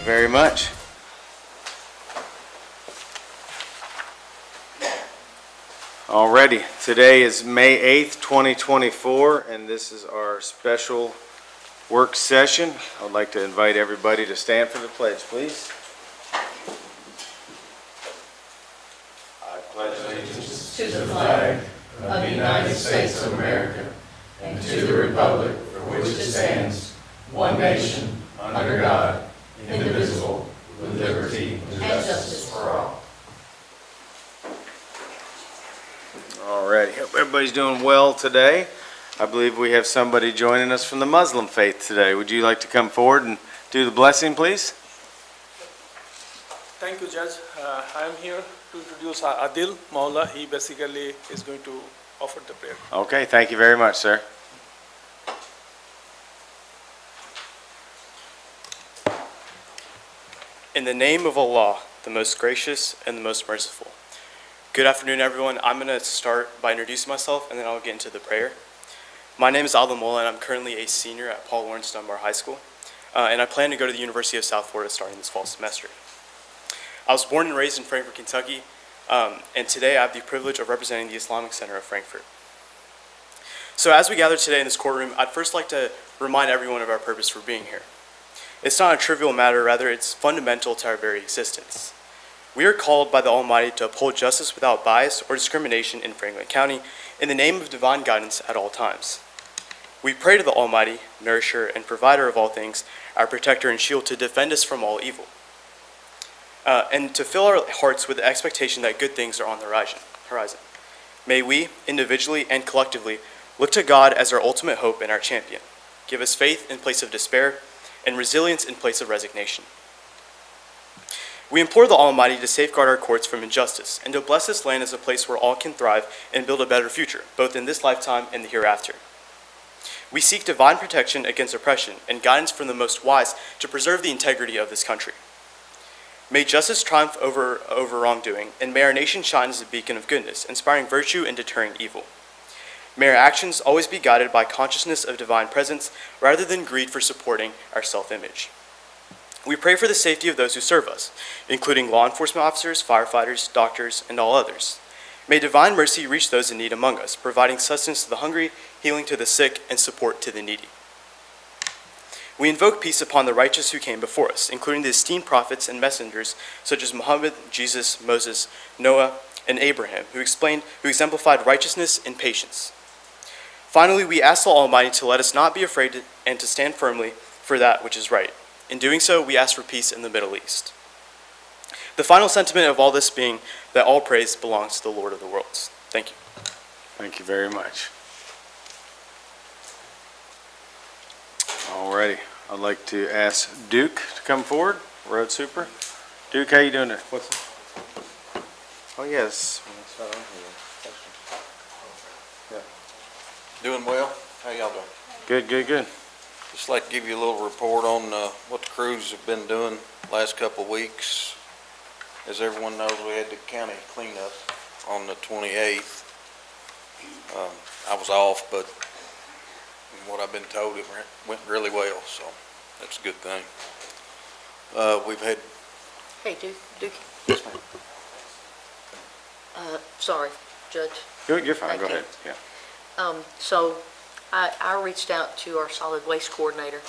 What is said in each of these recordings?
very much. Alrighty, today is May 8th, 2024, and this is our special work session. I would like to invite everybody to stand for the pledge, please. I pledge allegiance to the flag of the United States of America and to the republic for which it stands, one nation, under God, indivisible, with liberty and justice for all. Alrighty, hope everybody's doing well today. I believe we have somebody joining us from the Muslim faith today. Would you like to come forward and do the blessing, please? Thank you, Judge. I am here to introduce Adil Maula. He basically is going to offer the prayer. Okay, thank you very much, sir. In the name of Allah, the most gracious and the most merciful. Good afternoon, everyone. I'm going to start by introducing myself, and then I'll get into the prayer. My name is Adil Mola, and I'm currently a senior at Paul Lawrence Dunbar High School, and I plan to go to the University of South Florida starting this fall semester. I was born and raised in Frankfort, Kentucky, and today I have the privilege of representing the Islamic Center of Frankfort. So as we gather today in this courtroom, I'd first like to remind everyone of our purpose for being here. It's not a trivial matter, rather it's fundamental to our very existence. We are called by the Almighty to uphold justice without bias or discrimination in Franklin County in the name of divine guidance at all times. We pray to the Almighty, nourisher and provider of all things, our protector and shield, to defend us from all evil, and to fill our hearts with the expectation that good things are on the horizon. May we, individually and collectively, look to God as our ultimate hope and our champion. Give us faith in place of despair and resilience in place of resignation. We implore the Almighty to safeguard our courts from injustice and to bless this land as a place where all can thrive and build a better future, both in this lifetime and the hereafter. We seek divine protection against oppression and guidance from the most wise to preserve the integrity of this country. May justice triumph over wrongdoing, and may our nation shine as a beacon of goodness, inspiring virtue and deterring evil. May our actions always be guided by consciousness of divine presence rather than greed for supporting our self-image. We pray for the safety of those who serve us, including law enforcement officers, firefighters, doctors, and all others. May divine mercy reach those in need among us, providing sustenance to the hungry, healing to the sick, and support to the needy. We invoke peace upon the righteous who came before us, including the esteemed prophets and messengers such as Muhammad, Jesus, Moses, Noah, and Abraham, who exemplified righteousness and patience. Finally, we ask the Almighty to let us not be afraid and to stand firmly for that which is right. In doing so, we ask for peace in the Middle East. The final sentiment of all this being that all praise belongs to the Lord of the worlds. Thank you. Thank you very much. Alrighty, I'd like to ask Duke to come forward, Road Super. Duke, how you doing there? Oh, yes. Doing well. How y'all doing? Good, good, good. Just like to give you a little report on what the crews have been doing last couple of weeks. As everyone knows, we had the county cleanup on the 28th. I was off, but from what I've been told, it went really well, so that's a good thing. We've had... Hey, Duke. Yes, ma'am. Sorry, Judge. You're fine, Thank go you. ahead. Yeah. So I reached out to our solid waste coordinator,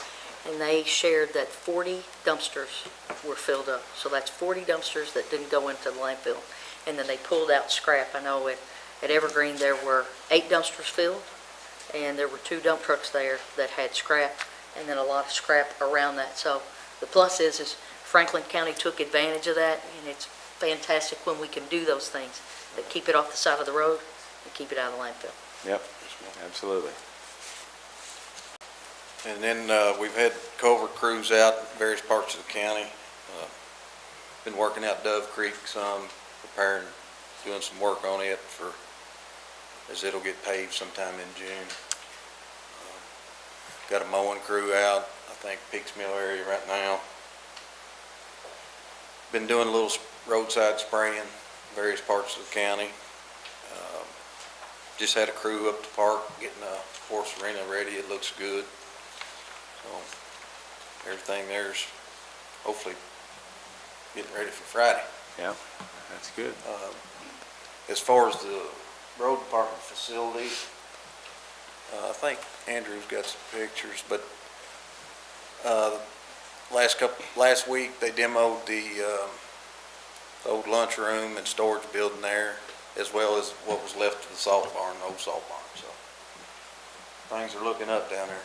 and they shared that 40 dumpsters were filled up. So that's 40 dumpsters that didn't go into the landfill. And then they pulled out scrap. I know at Evergreen there were 8 dumpsters filled, and there were 2 dump trucks there that had scrap, and then a lot of scrap around that. So the plus is Franklin County took advantage of that, and it's fantastic when we can do those things that keep it off the side of the road and keep it out of the landfill. Yep, absolutely. And then we've had culvert crews out in various parts of the county. Been working out Dove Creek some, doing some work on it as it'll get paved sometime in June. Got a mowing crew out, I think Peaks Mill area right now. Been doing a little roadside spraying in various parts of the county. Just had a crew up the park getting a horse arena ready. It looks good. So everything there's hopefully getting ready for Friday. Yeah, that's good. As far as the road department facility, I think Andrew's got some pictures, but last week they demoed the old lunchroom and storage building there, as well as what was left of the salt barn, the old salt barn. So things are looking up down there.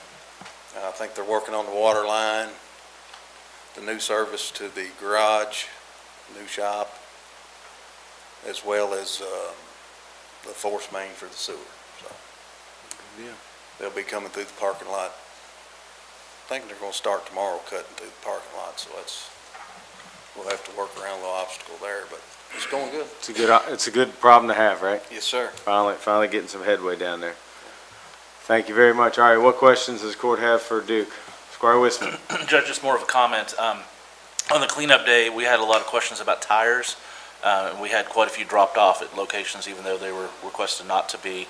I think they're working on the water line, the new service to the garage, new shop, as well as the force main for the sewer. So Yeah. they'll be coming through the parking lot. I think they're going to start tomorrow cutting through the parking lot, so we'll have to work around a little obstacle there, but it's going good. It's a good problem to have, right? Yes, sir. Finally getting some headway down there. Thank you very much. All right, what questions does the court have for Duke? Squire Wisman. Judge, just more of a comment. On the cleanup day, we had a lot of questions about tires. We had quite a few dropped off at locations, even though they were requested not to be.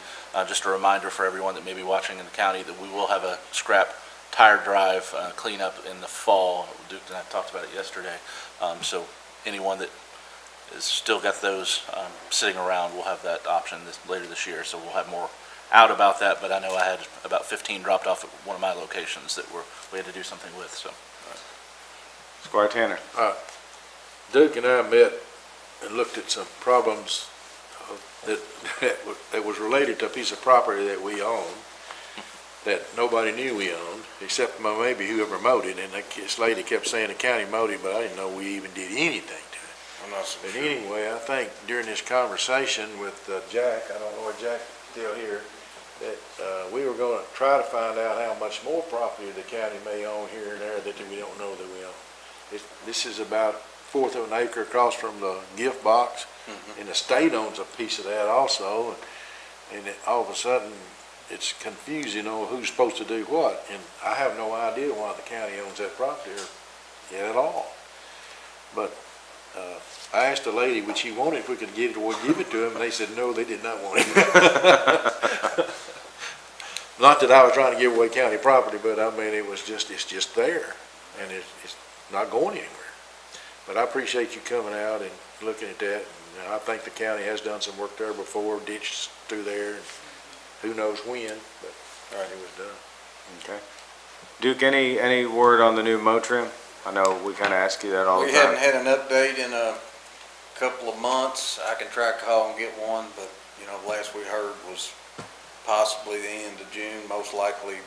Just a reminder for everyone that may be watching in the county that we will have a scrap tire drive cleanup in the fall. Duke and I talked about it yesterday. So anyone that has still got those sitting around will have that option later this year. So we'll have more out about that, but I know I had about 15 dropped off at one of my locations that we had to do something with. So, Squire Tanner. Duke and I met and looked at some problems that was related to a piece of property that we own, that nobody knew we owned, except maybe whoever mowed it. And this lady kept saying the county mowed it, but I didn't know we even did anything to it. I'm not so But sure. anyway, I think during this conversation with Jack, I don't know if Jack's still here, that we were going to try to find out how much more property the county may own here and there that we don't know that we own. This is about a fourth of an acre across from the gift box, and the state owns a piece of that also, and all of a sudden it's confusing on who's supposed to do what, and I have no idea why the county owns that property at all. But I asked the lady what she wanted, if we could get it, or give it to them, and they said, no, they did not want it. Not that I was trying to give away county property, but I mean, it's just there, and it's not going anywhere. But I appreciate you coming out and looking at that, and I think the county has done some work there before, ditched through there, and who knows when, but it was done. Okay. Duke, any word on the new mow trim? I know we kind of ask you that all the We time. hadn't had an update in a couple of months. I can try to call and get one, but, last we heard was possibly the end of June, most likely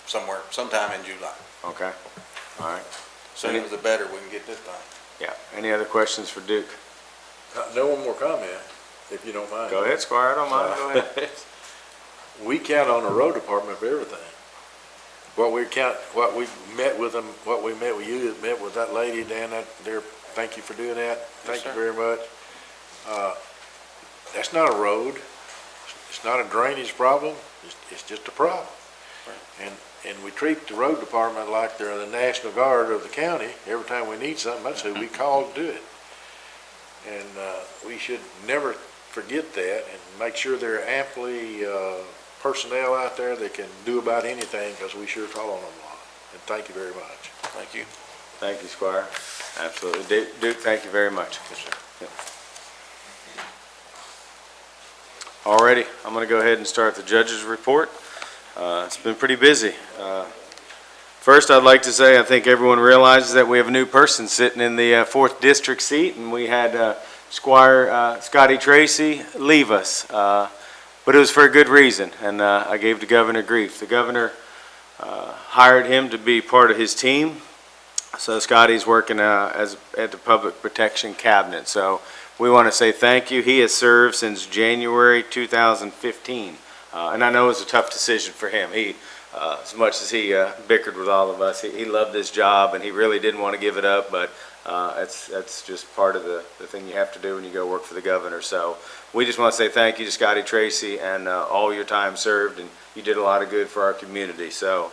sometime in July. Okay. All right. Sooner the better we can get this done. Yeah. Any other questions for Duke? No one more comment, if you don't mind. Go ahead, Squire. I don't mind. Go ahead. We count on the road department for everything. What we met with them, what we met with you, met with that lady down there, thank you for doing that. Thank you very much. That's not a road. It's not a drainage problem. It's just a problem. And we treat the road department like they're the National Guard of the county. Every time we need something, that's who we call to do it. And we should never forget that and make sure there are amply personnel out there that can do about anything, because we sure call on them a lot. And thank you very much. Thank you. Thank you, Squire. Absolutely. Duke, thank you very much. Yes, sir. Alrighty, I'm going to go ahead and start the judge's report. It's been pretty busy. First, I'd like to say I think everyone realizes that we have a new person sitting in the 4th District seat, and we had Squire Scotty Tracy leave us. But it was for a good reason, and I gave the governor grief. The governor hired him to be part of his team, so Scotty's working at the Public Protection Cabinet. So we want to say thank you. He has served since January 2015, and I know it was a tough decision for him. As much as he bickered with all of us, he loved his job, and he really didn't want to give it up, but that's just part of the thing you have to do when you go work for the governor. So we just want to say thank you to Scotty Tracy and all your time served, and you did a lot of good for our community. So,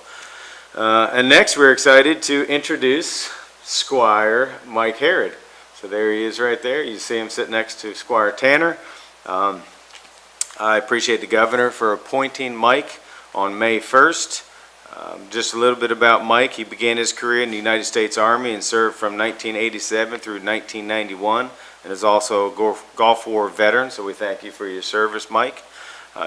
and next we're excited to introduce Squire Mike Harrod. So there he is right there. You see him sitting next to Squire Tanner. I appreciate the governor for appointing Mike on May 1st. Just a little bit about Mike. He began his career in the United States Army and served from 1987 through 1991, and is also a Gulf War veteran, so we thank you for your service, Mike.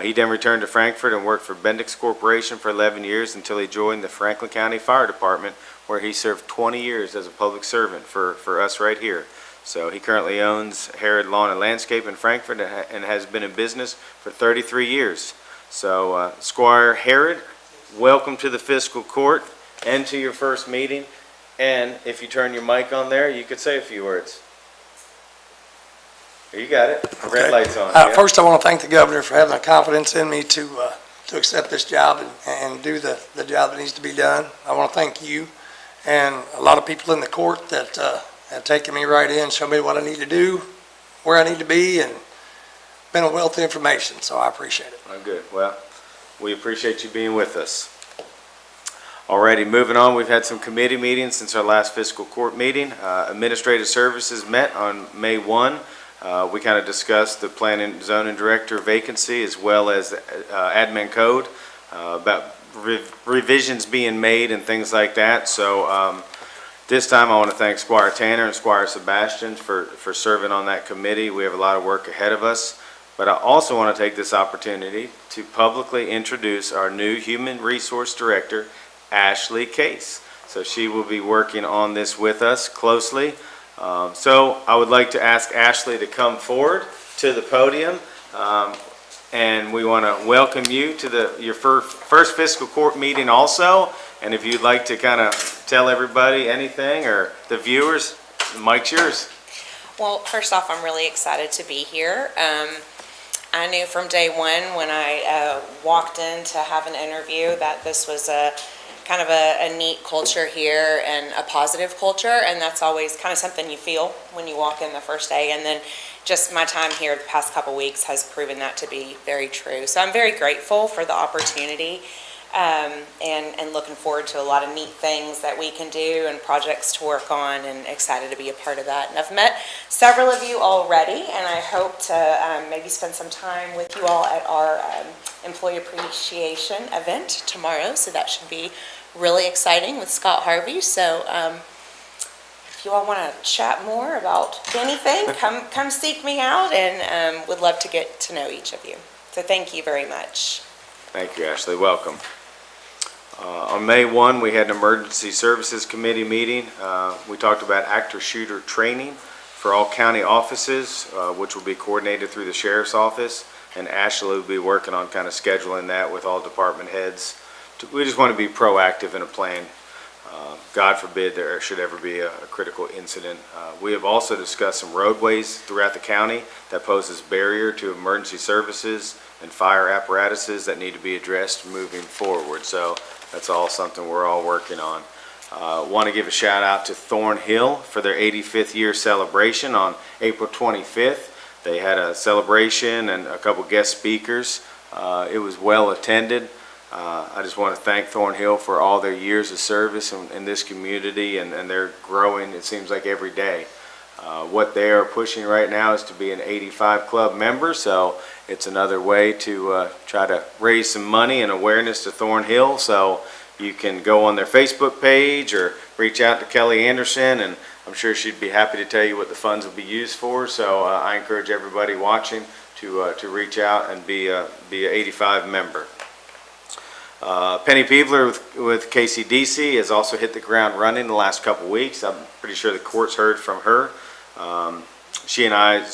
He then returned to Frankfort and worked for Bendix Corporation for 11 years until he joined the Franklin County Fire Department, where he served 20 years as a public servant for us right here. So he currently owns Harrod Lawn and Landscape in Frankfort and has been in business for 33 years. So Squire Harrod, welcome to the Fiscal Court and to your first meeting. And if you turn your mic on there, you could say a few words. You got it. Red light's on. Yeah. First, I want to thank the governor for having the confidence in me to accept this job and do the job that needs to be done. I want to thank you and a lot of people in the court that have taken me right in, shown me what I need to do, where I need to be, and been a wealth of information, so I appreciate it. Oh, good. Well, we appreciate you being with us. Alrighty, moving on, we've had some committee meetings since our last fiscal court meeting. Administrative Services met on May 1. We kind of discussed the planning and zoning director vacancy as well as admin code about revisions being made and things like that. So this time I want to thank Squire Tanner and Squire Sebastian for serving on that committee. We have a lot of work ahead of us. But I also want to take this opportunity to publicly introduce our new Human Resource Director, Ashley Case. So she will be working on this with us closely. So I would like to ask Ashley to come forward to the podium. And we want to welcome you to your first fiscal court meeting also. And if you'd like to kind of tell everybody anything or the viewers, the mic's yours. Well, first off, I'm really excited to be here. I knew from day one when I walked in to have an interview that this was a kind of a neat culture here and a positive culture, and that's always kind of something you feel when you walk in the first day. And then just my time here the past couple weeks has proven that to be very true. So I'm very grateful for the opportunity and looking forward to a lot of neat things that we can do and projects to work on, and excited to be a part of that. And I've met several of you already, and I hope to maybe spend some time with you all at our employee appreciation event tomorrow. So that should be really exciting with Scott Harvey. So if you all want to chat more about anything, come seek me out, and would love to get to know each of you. So thank you very much. Thank you, Ashley. Welcome. On May 1, we had an Emergency Services Committee meeting. We talked about actor-shooter training for all county offices, which will be coordinated through the Sheriff's Office, and Ashley will be working on kind of scheduling that with all department heads. We just want to be proactive in a plan. God forbid there should ever be a critical incident. We have also discussed some roadways throughout the county that poses barrier to emergency services and fire apparatuses that need to be addressed moving forward. So that's all something we're all working on. Want to give a shout out to Thornhill for their 85th year celebration on April 25th. They had a celebration and a couple guest speakers. It was well attended. I just want to thank Thornhill for all their years of service in this community, and they're growing, it seems like, every day. What they are pushing right now is to be an 85 Club member, so it's another way to try to raise some money and awareness to Thornhill. So you can go on their Facebook page or reach out to Kelly Anderson, and I'm sure she'd be happy to tell you what the funds will be used for. So I encourage everybody watching to reach out and be a 85 member. Penny Peevler with KCDC has also hit the ground running the last couple weeks. I'm pretty sure the court's heard from her. She and I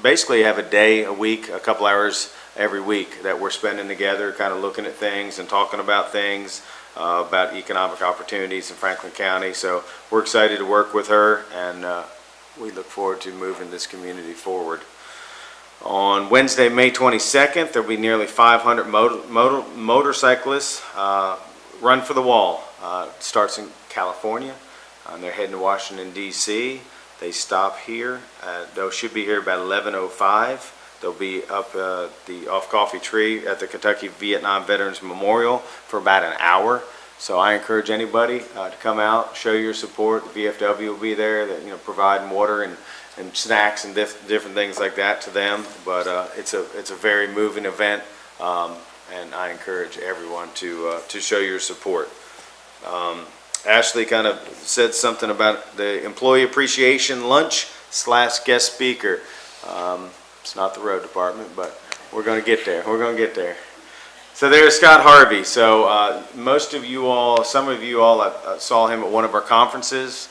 basically have a day a week, a couple hours every week that we're spending together, kind of looking at things and talking about things, about economic opportunities in Franklin County. So we're excited to work with her, and we look forward to moving this community forward. On Wednesday, May 22nd, there'll be nearly 500 motorcyclists run for the wall. It starts in California, and they're heading to Washington, D.C. They stop here. They should be here about 11:05. They'll be up off Coffee Tree at the Kentucky Vietnam Veterans Memorial for about an hour. So I encourage anybody to come out, show your support. The VFW will be there, providing water and snacks and different things like that to them. But it's a very moving event. and I encourage everyone to show your support. Ashley kind of said something about the employee appreciation lunch / guest speaker. It's not the road department, but we're going to get there. We're going to get there. So there's Scott Harvey. So most of you all, some of you all, I saw him at one of our conferences.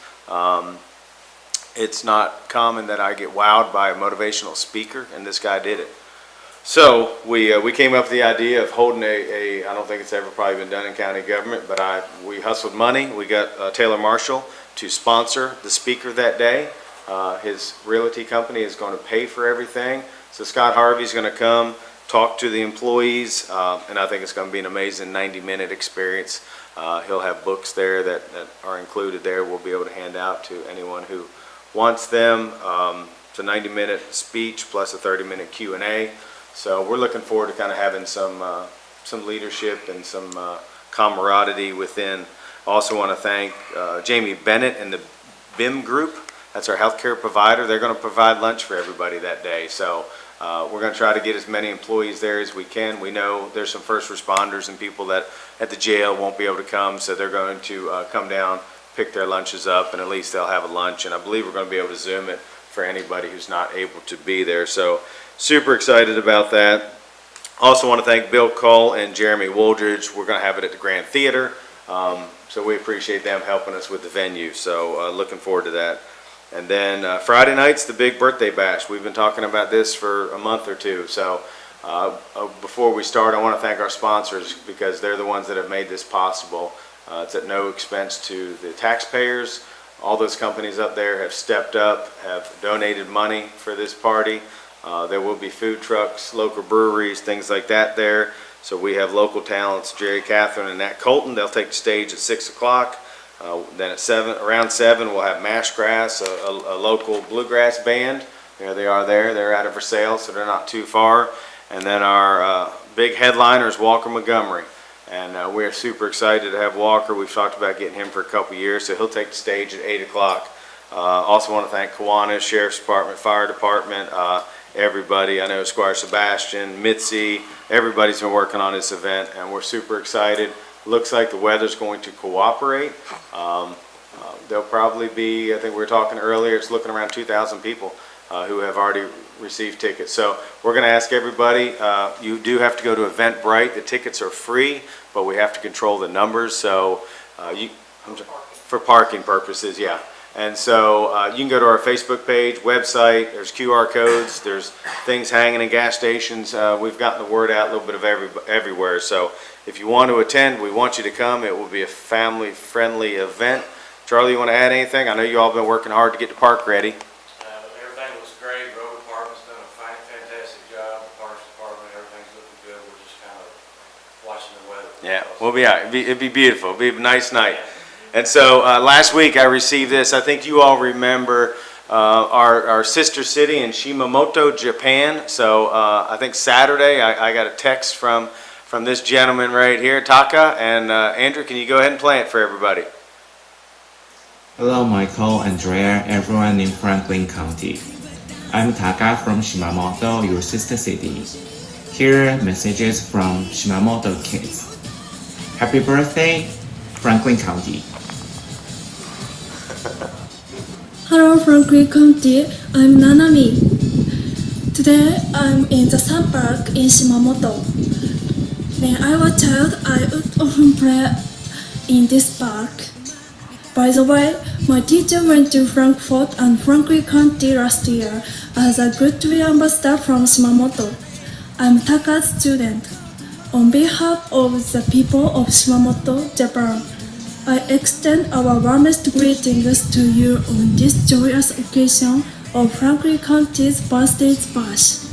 It's not common that I get wowed by a motivational speaker, and this guy did it. So we came up with the idea of holding I don't think it's ever probably been done in county government, but we hustled money. We got Taylor Marshall to sponsor the speaker that day. His realty company is going to pay for everything. So Scott Harvey's going to come, talk to the employees, and I think it's going to be an amazing 90-minute experience. He'll have books there that are included there. We'll be able to hand out to anyone who wants them. It's a 90-minute speech plus a 30-minute Q&A. So we're looking forward to kind of having some leadership and some camaraderie within. Also want to thank Jamie Bennett and the BIM group. That's our healthcare provider. They're going to provide lunch for everybody that day. So we're going to try to get as many employees there as we can. We know there's some first responders and people that at the jail won't be able to come, so they're going to come down, pick their lunches up, and at least they'll have a lunch. And I believe we're going to be able to Zoom it for anybody who's not able to be there. So super excited about that. Also want to thank Bill Cole and Jeremy Woldridge. We're going to have it at the Grand Theater. So we appreciate them helping us with the venue. So looking forward to that. And then Friday night's the big birthday bash. We've been talking about this for a month or two. So before we start, I want to thank our sponsors because they're the ones that have made this possible. It's at no expense to the taxpayers. All those companies up there have stepped up, have donated money for this party. There will be food trucks, local breweries, things like that there. So we have local talents, Jerry Catherine and Nat Colton. They'll take the stage at 6 o'clock. Then at around 7, we'll have Mashgrass, a local bluegrass band. There they are there. They're out of Versailles, so they're not too far. And then our big headliner is Walker Montgomery. And we're super excited to have Walker. We've talked about getting him for a couple years, so he'll take the stage at 8 o'clock. Also want to thank Kiwanis, Sheriff's Department, Fire Department, everybody. I know Squire Sebastian, Mitzi, everybody's been working on this event, and we're super excited. Looks like the weather's going to cooperate. There'll probably be, I think we were talking earlier, it's looking around 2,000 people who have already received tickets. So we're going to ask everybody, you do have to go to Eventbrite. The tickets are free, but we have to control the numbers. So for parking purposes, yeah. And so you can go to our Facebook page, website, there's QR codes, there's things hanging in gas stations. We've gotten the word out a little bit of everywhere. So if you want to attend, we want you to come. It will be a family-friendly event. Charlie, you want to add anything? I know you all been working hard to get the park ready. Everything looks great. Road department's done a fantastic job. The Parks Department, everything's looking good. We're just kind of watching the weather. Yeah, we'll be out. It'd be beautiful. It'll be a nice night. And so last week I received this. I think you all remember our sister city in Shimamoto, Japan. So I think Saturday I got a text from this gentleman right here, Taka. And Andrew, can you go ahead and play it for everybody? Hello, Michael, Andrea, everyone in Franklin County. I'm Taka from Shimamoto, your sister city. Here are messages from Shimamoto kids. Happy birthday, Franklin County. Hello, Franklin County. I'm Nanami. Today, I'm in the sun park in Shimamoto. When I was a child, I would often play in this park. By the way, my teacher went to Frankfurt and Franklin County last year as a Goodwill ambassador from Shimamoto. I'm Taka's student. On behalf of the people of Shimamoto, Japan, I extend our warmest greetings to you on this joyous occasion of Franklin County's birthday bash.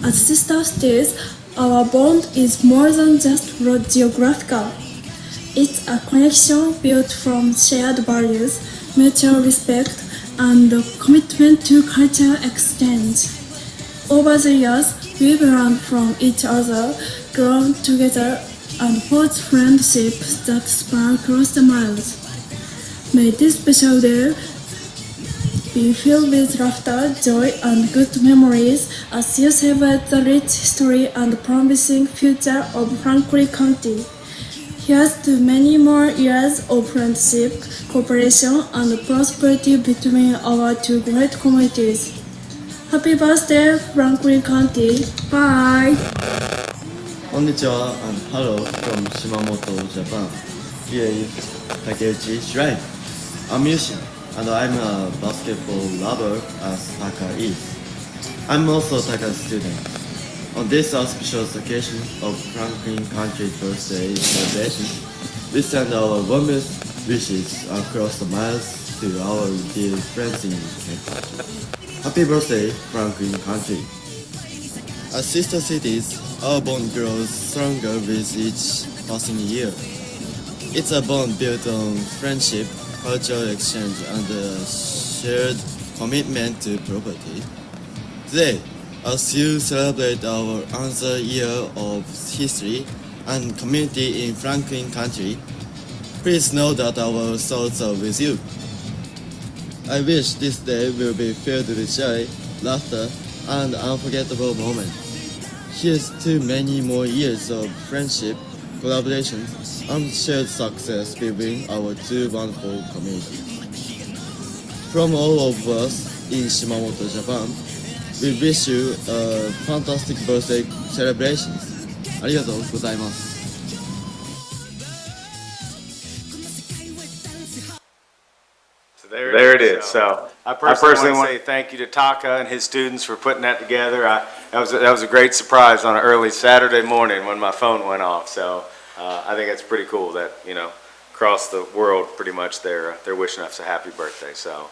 As sister states, our bond is more than just geographical. It's a connection built from shared values, mutual respect, and commitment to cultural exchange. Over the years, we've learned from each other, grown together, and forged friendships that span across the miles. May this special day be filled with laughter, joy, and good memories as you celebrate the rich history and promising future of Franklin County. Here's to many more years of friendship, cooperation, and prosperity between our two great communities. Happy birthday, Franklin County. Bye. Konnichiwa and hello from Shimamoto, Japan. Here is Takeuchi Shirai. I'm musician and I'm a basketball lover as Taka is. I'm also Taka's student. On this auspicious occasion of Franklin Country's birthday celebration, we send our warmest wishes across the miles to our dear friends in Kentucky. Happy birthday, Franklin Country. As sister cities, our bond grows stronger with each passing year. It's a bond built on friendship, cultural exchange, and a shared commitment to property. Today, as you celebrate our another year of history and community in Franklin Country, please know that our thoughts are with you. I wish this day will be filled with joy, laughter, and unforgettable moments. Here's to many more years of friendship, collaboration, and shared success between our two wonderful communities. From all of us in Shimamoto, Japan, we wish you a fantastic birthday celebrations. ありがとうございます。There it is. So I personally want to say thank you to Taka and his students for putting that together. That was a great surprise on an early Saturday morning when my phone went off. So I think it's pretty cool that, across the world, pretty much they're wishing us a happy birthday. So,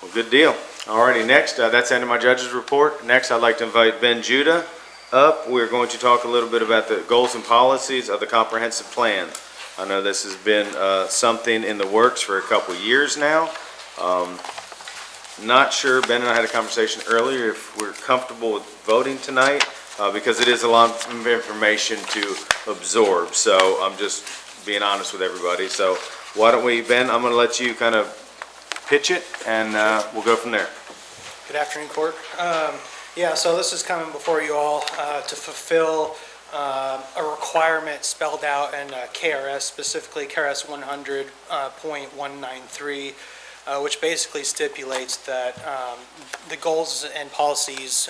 well, good deal. Alrighty, next, that's the end of my judge's report. Next, I'd like to invite Ben Judah up. We're going to talk a little bit about the goals and policies of the comprehensive plan. I know this has been something in the works for a couple years now. Not sure, Ben and I had a conversation earlier, if we're comfortable with voting tonight, because it is a lot of information to absorb. So I'm just being honest with everybody. So why don't we, Ben, I'm going to let you kind of pitch it, and we'll go from there. Good afternoon, Court. So this is coming before you all to fulfill a requirement spelled out in KRS, specifically KRS 100.193, which basically stipulates that the goals and policies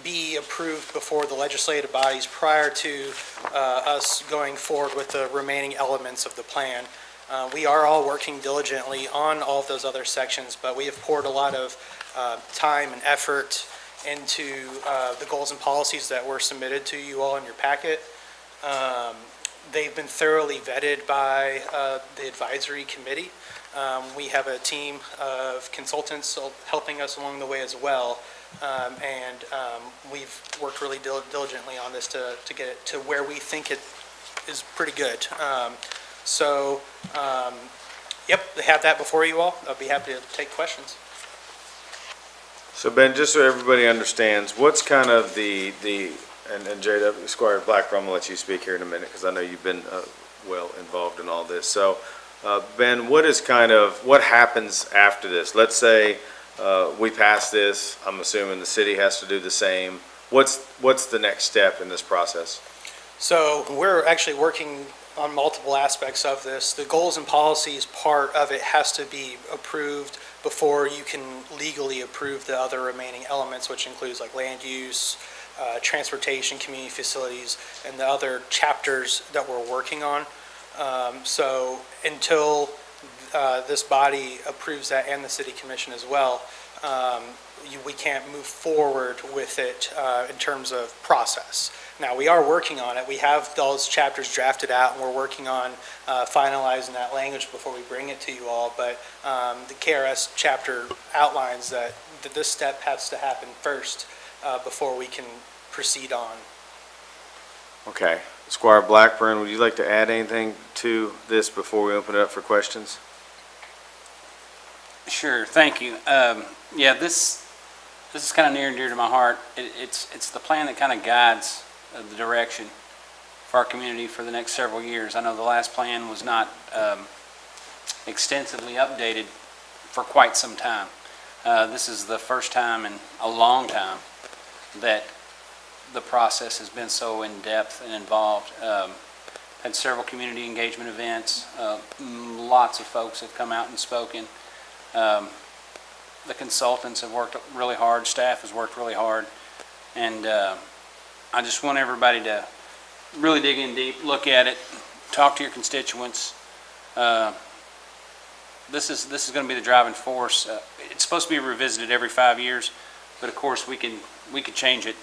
be approved before the legislative bodies prior to us going forward with the remaining elements of the plan. We are all working diligently on all of those other sections, but we have poured a lot of time and effort into the goals and policies that were submitted to you all in your packet. They've been thoroughly vetted by the advisory committee. We have a team of consultants helping us along the way as well, and we've worked really diligently on this to get it to where we think it is pretty good. They have that before you all. I'll be happy to take questions. So Ben, just so everybody understands, what's kind of and J.W. Squire Blackburn, I'm going to let you speak here in a minute because I know you've been well involved in all this. So Ben, what happens after this? Let's say we pass this, I'm assuming the city has to do the same. What's the next step in this process? So we're actually working on multiple aspects of this. The goals and policies part of it has to be approved before you can legally approve the other remaining elements, which includes like land use, transportation, community facilities, and the other chapters that we're working on. So until this body approves that, and the city commission as well, we can't move forward with it in terms of process. Now, we are working on it. We have those chapters drafted out, and we're working on finalizing that language before we bring it to you all. But the KRS chapter outlines that this step has to happen first before we can proceed on. Okay. Squire Blackburn, would you like to add anything to this before we open it up for questions? Sure, thank you. This is kind of near and dear to my heart. It's the plan that kind of guides the direction for our community for the next several years. I know the last plan was not extensively updated for quite some time. This is the first time in a long time that the process has been so in-depth and involved. Had several community engagement events. Lots of folks have come out and spoken. The consultants have worked really hard, staff has worked really hard, and I just want everybody to really dig in deep, look at it, talk to your constituents. This is going to be the driving force. It's supposed to be revisited every 5 years, but of course we could change it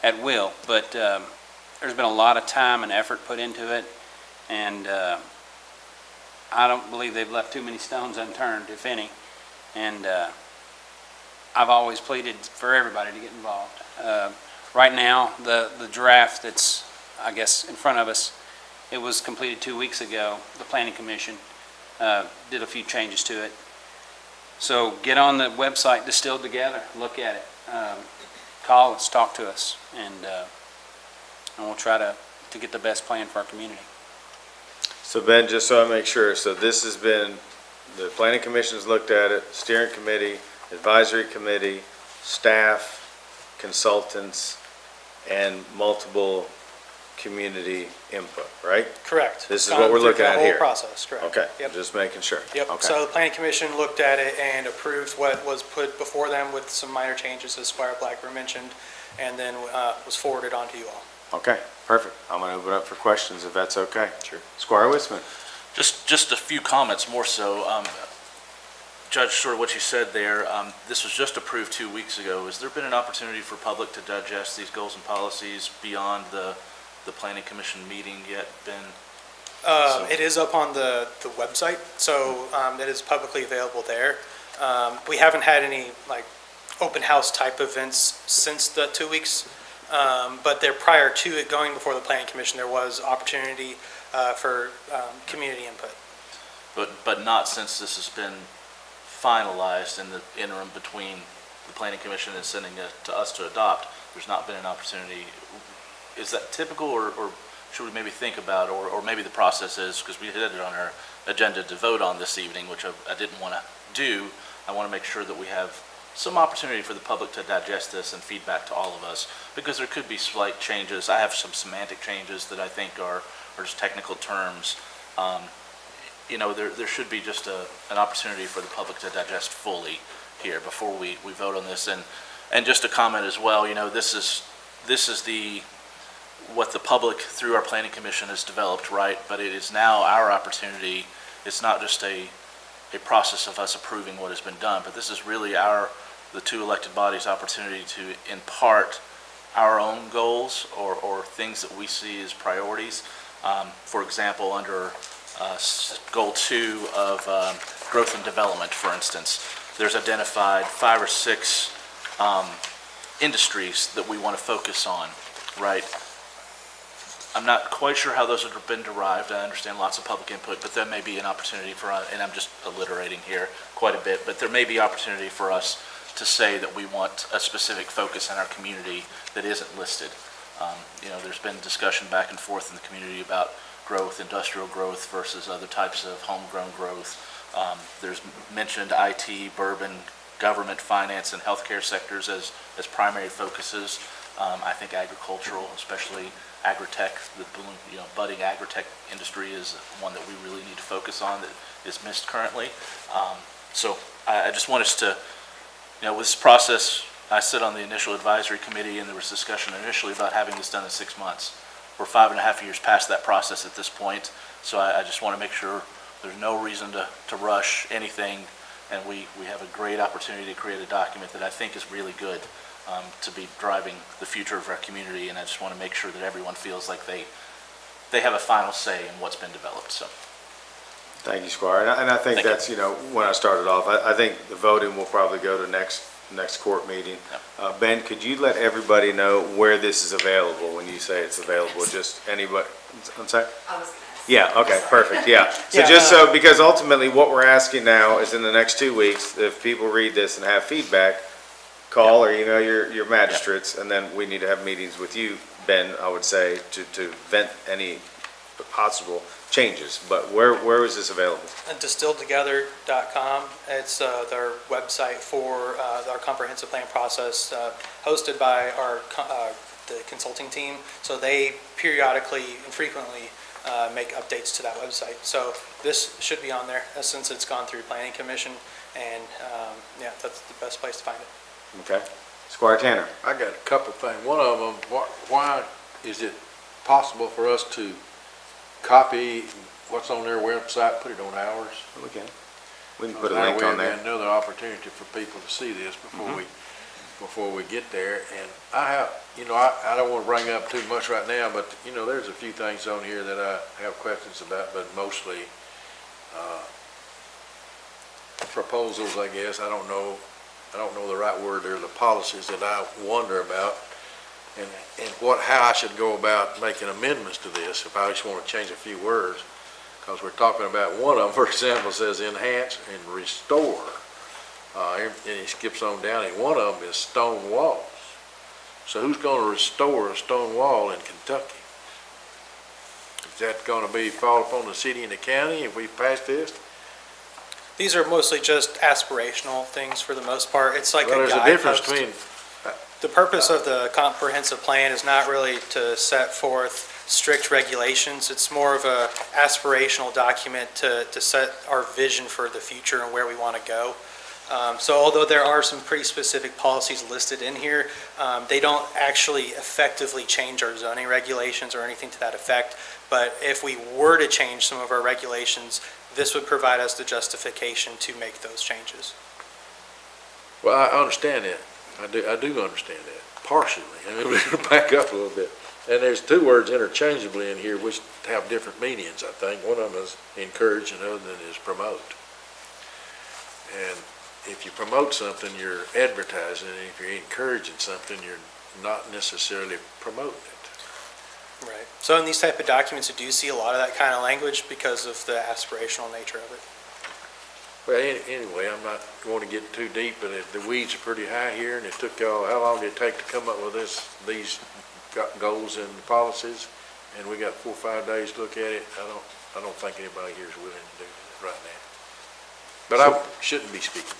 at will. But there's been a lot of time and effort put into it, and I don't believe they've left too many stones unturned, if any. And I've always pleaded for everybody to get involved. Right now, the draft that's, I guess, in front of us, it was completed 2 weeks ago. The Planning Commission did a few changes to it. So get on the website, Distilled Together, look at it. Call us, talk to us, and we'll try to get the best plan for our community. So Ben, just so I make sure, so this has been, the Planning Commission's looked at it, steering committee, advisory committee, staff, consultants, and multiple community input, right? Correct. This is what we're looking at The here. whole process, correct. Okay, Yep. just making sure. Yep, Okay. so the Planning Commission looked at it and approved what was put before them with some minor changes, as Squire Blackburn mentioned, and then was forwarded on to you all. Okay, perfect. I'm going to open up for questions if that's okay. Sure. Squire Witzman. Just a few comments more so. Judge, sort of what you said there, this was just approved 2 weeks ago. Has there been an opportunity for public to digest these goals and policies beyond the Planning Commission meeting yet, Ben? It is up on the website, so it is publicly available there. We haven't had any like open house type events since the 2 weeks, but there prior to it going before the Planning Commission, there was opportunity for community input. But not since this has been finalized in the interim between the Planning Commission and sending it to us to adopt. There's not been an opportunity. Is that typical, or should we maybe think about, or maybe the process is, because we had it on our agenda to vote on this evening, which I didn't want to do. I want to make sure that we have some opportunity for the public to digest this and feedback to all of us, because there could be slight changes. I have some semantic changes that I think are just technical terms. You know, there should be just an opportunity for the public to digest fully here before we vote on this. And just a comment as well, you know, this is what the public through our Planning Commission has developed, right? But it is now our opportunity. It's not just a process of us approving what has been done, but this is really the two elected bodies' opportunity to impart our own goals or things that we see as priorities. For example, under Goal 2 of growth and development, for instance, there's identified 5 or 6 industries that we want to focus on, right? I'm not quite sure how those have been derived. I understand lots of public input, but there may be an opportunity for us, and I'm just alliterating here quite a bit, but there may be opportunity for us to say that we want a specific focus in our community that isn't listed. You know, there's been discussion back and forth in the community about growth, industrial growth versus other types of homegrown growth. There's mentioned IT, bourbon, government, finance, and healthcare sectors as primary focuses. I think agricultural, especially agri-tech, the budding agri-tech industry is one that we really need to focus on that is missed currently. So I just want us to, with this process, I sit on the initial advisory committee, and there was discussion initially about having this done in 6 months. We're 5.5 years past that process at this point, so I just want to make sure there's no reason to rush anything, and we have a great opportunity to create a document that I think is really good to be driving the future of our community, and I just want to make sure that everyone feels like they have a final say in what's been developed. So, thank you, Squire. And I think that's, when I started off, I think the voting will probably go to next court meeting. Yep. Ben, could you let everybody know where this is available when you say it's available? Just anybody, I'm sorry? Yeah, okay, perfect, yeah. So because ultimately what we're asking now is in the next 2 weeks, if people read this and have feedback, call or email your magistrates, and then we need to have meetings with you, Ben, I would say, to vent any possible changes, but where is this available? Distilledtogether.com. It's their website for our comprehensive plan process, hosted by the consulting team. So they periodically and frequently make updates to that website. So this should be on there since it's gone through Planning Commission, and yeah, that's the best place to find it. Okay. Squire Tanner? I got a couple things. One of them, why is it possible for us to copy what's on their website, put it on ours? We can. We can put a link on there. Another opportunity for people to see this before we get there. And I have, I don't want to bring up too much right now, but, there's a few things on here that I have questions about, but mostly proposals, I guess. I don't know the right word there, the policies that I wonder about, and how I should go about making amendments to this if I just want to change a few words. Because we're talking about one of them, for example, says enhance and restore. And he skips on down, and one of them is stone walls. So who's going to restore a stone wall in Kentucky? Is that going to fall upon the city and the county if we pass this? These are mostly just aspirational things for the most part. It's like Well, a there's a guidepost. difference between, The purpose of the comprehensive plan is not really to set forth strict regulations. It's more of a aspirational document to set our vision for the future and where we want to go. So although there are some pretty specific policies listed in here, they don't actually effectively change our zoning regulations or anything to that effect. But if we were to change some of our regulations, this would provide us the justification to make those changes. well, I understand that. I do understand that, partially. And we'll back up a little bit. And there's two words interchangeably in here which have different meanings, I think. One of them is encourage and the other is promote. And if you promote something, you're advertising, and if you're encouraging something, you're not necessarily promoting it. Right. So in these type of documents, you do see a lot of that kind of language because of the aspirational nature of it. Well, anyway, I'm not going to get too deep, but the weeds are pretty high here, and it took y'all, how long did it take to come up with these goals and policies? And we got 4 or 5 days to look at it. I don't think anybody here is willing to do that right now. But I shouldn't be speaking.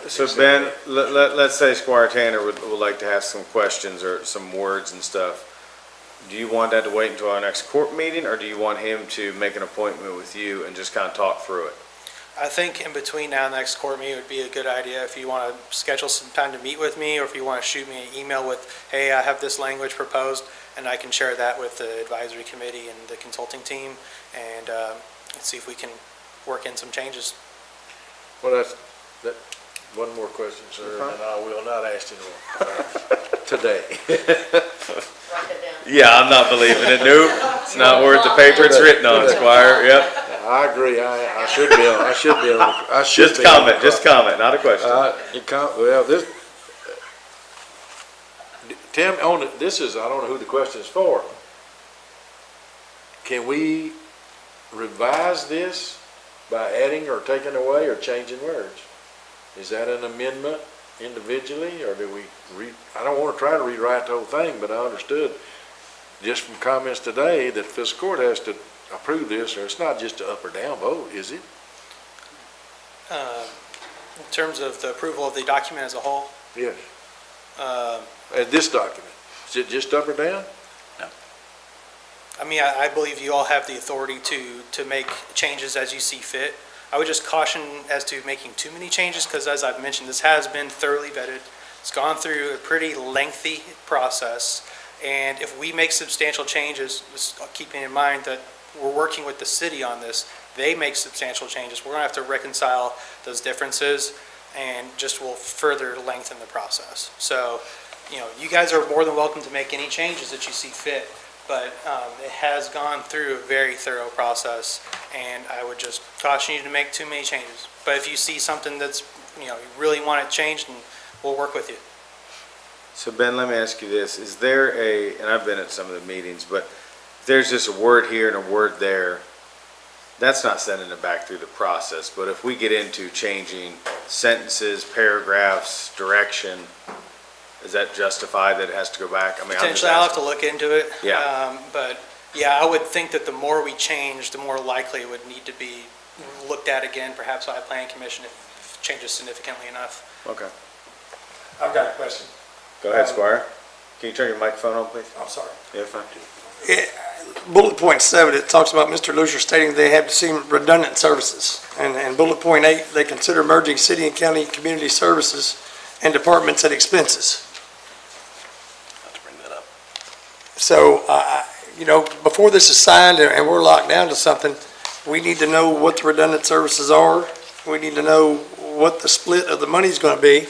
So Ben, let's say Squire Tanner would like to have some questions or some words and stuff. Do you want that to wait until our next court meeting, or do you want him to make an appointment with you and just kind of talk through it? I think in between now and the next court meeting, it would be a good idea if you want to schedule some time to meet with me, or if you want to shoot me an email with, hey, I have this language proposed, and I can share that with the advisory committee and the consulting team, and see if we can work in some changes. Well, that. One more question, sir, and I will not ask you more today. Yeah, I'm not believing it. Nope, it's not worth the paper it's written on, Squire. Yep. I agree. I should be on. I should Just be on the comment, not a question. Well, this. Tim, this is. I don't know who the question is for. Can we revise this by adding or taking away or changing words? Is that an amendment individually, or do we I don't want to try to rewrite the whole thing, but I understood just from comments today that Fiscal Court has to approve this, or it's not just an up or down vote, is it? In terms of the approval of the document as a whole, Yes. This document, is it just up or down? I mean, I believe you all have the authority to make changes as you see fit. I would just caution as to making too many changes, because as I've mentioned, this has been thoroughly vetted. It's gone through a pretty lengthy process, and if we make substantial changes, just keeping in mind that we're working with the city on this, they make substantial changes, we're gonna have to reconcile those differences, and just will further lengthen the process. So, you guys are more than welcome to make any changes that you see fit, but it has gone through a very thorough process, and I would just caution you to make too many changes. But if you see something that's, you really want it changed, then we'll work with you. So Ben, let me ask you this, is there and I've been at some of the meetings, but if there's just a word here and a word there, that's not sending it back through the process, but if we get into changing sentences, paragraphs, direction, is that justified that it has to go back? I mean, Potentially, I'll have to look into it. Yeah. But Yeah, I would think that the more we change, the more likely it would need to be looked at again, perhaps by a planning commission if it changes significantly enough. Okay. I've got a question. Go ahead, Squire. Can you turn your microphone on, please? I'm sorry. Yeah, fine. Bullet point 7, it talks about Mr. Lucier stating they have seen redundant services. And bullet point 8, they consider merging city and county community services and departments at expenses. Have to bring that up. So, before this is signed and we're locked down to something, we need to know what the redundant services are. We need to know what the split of the money is going to be.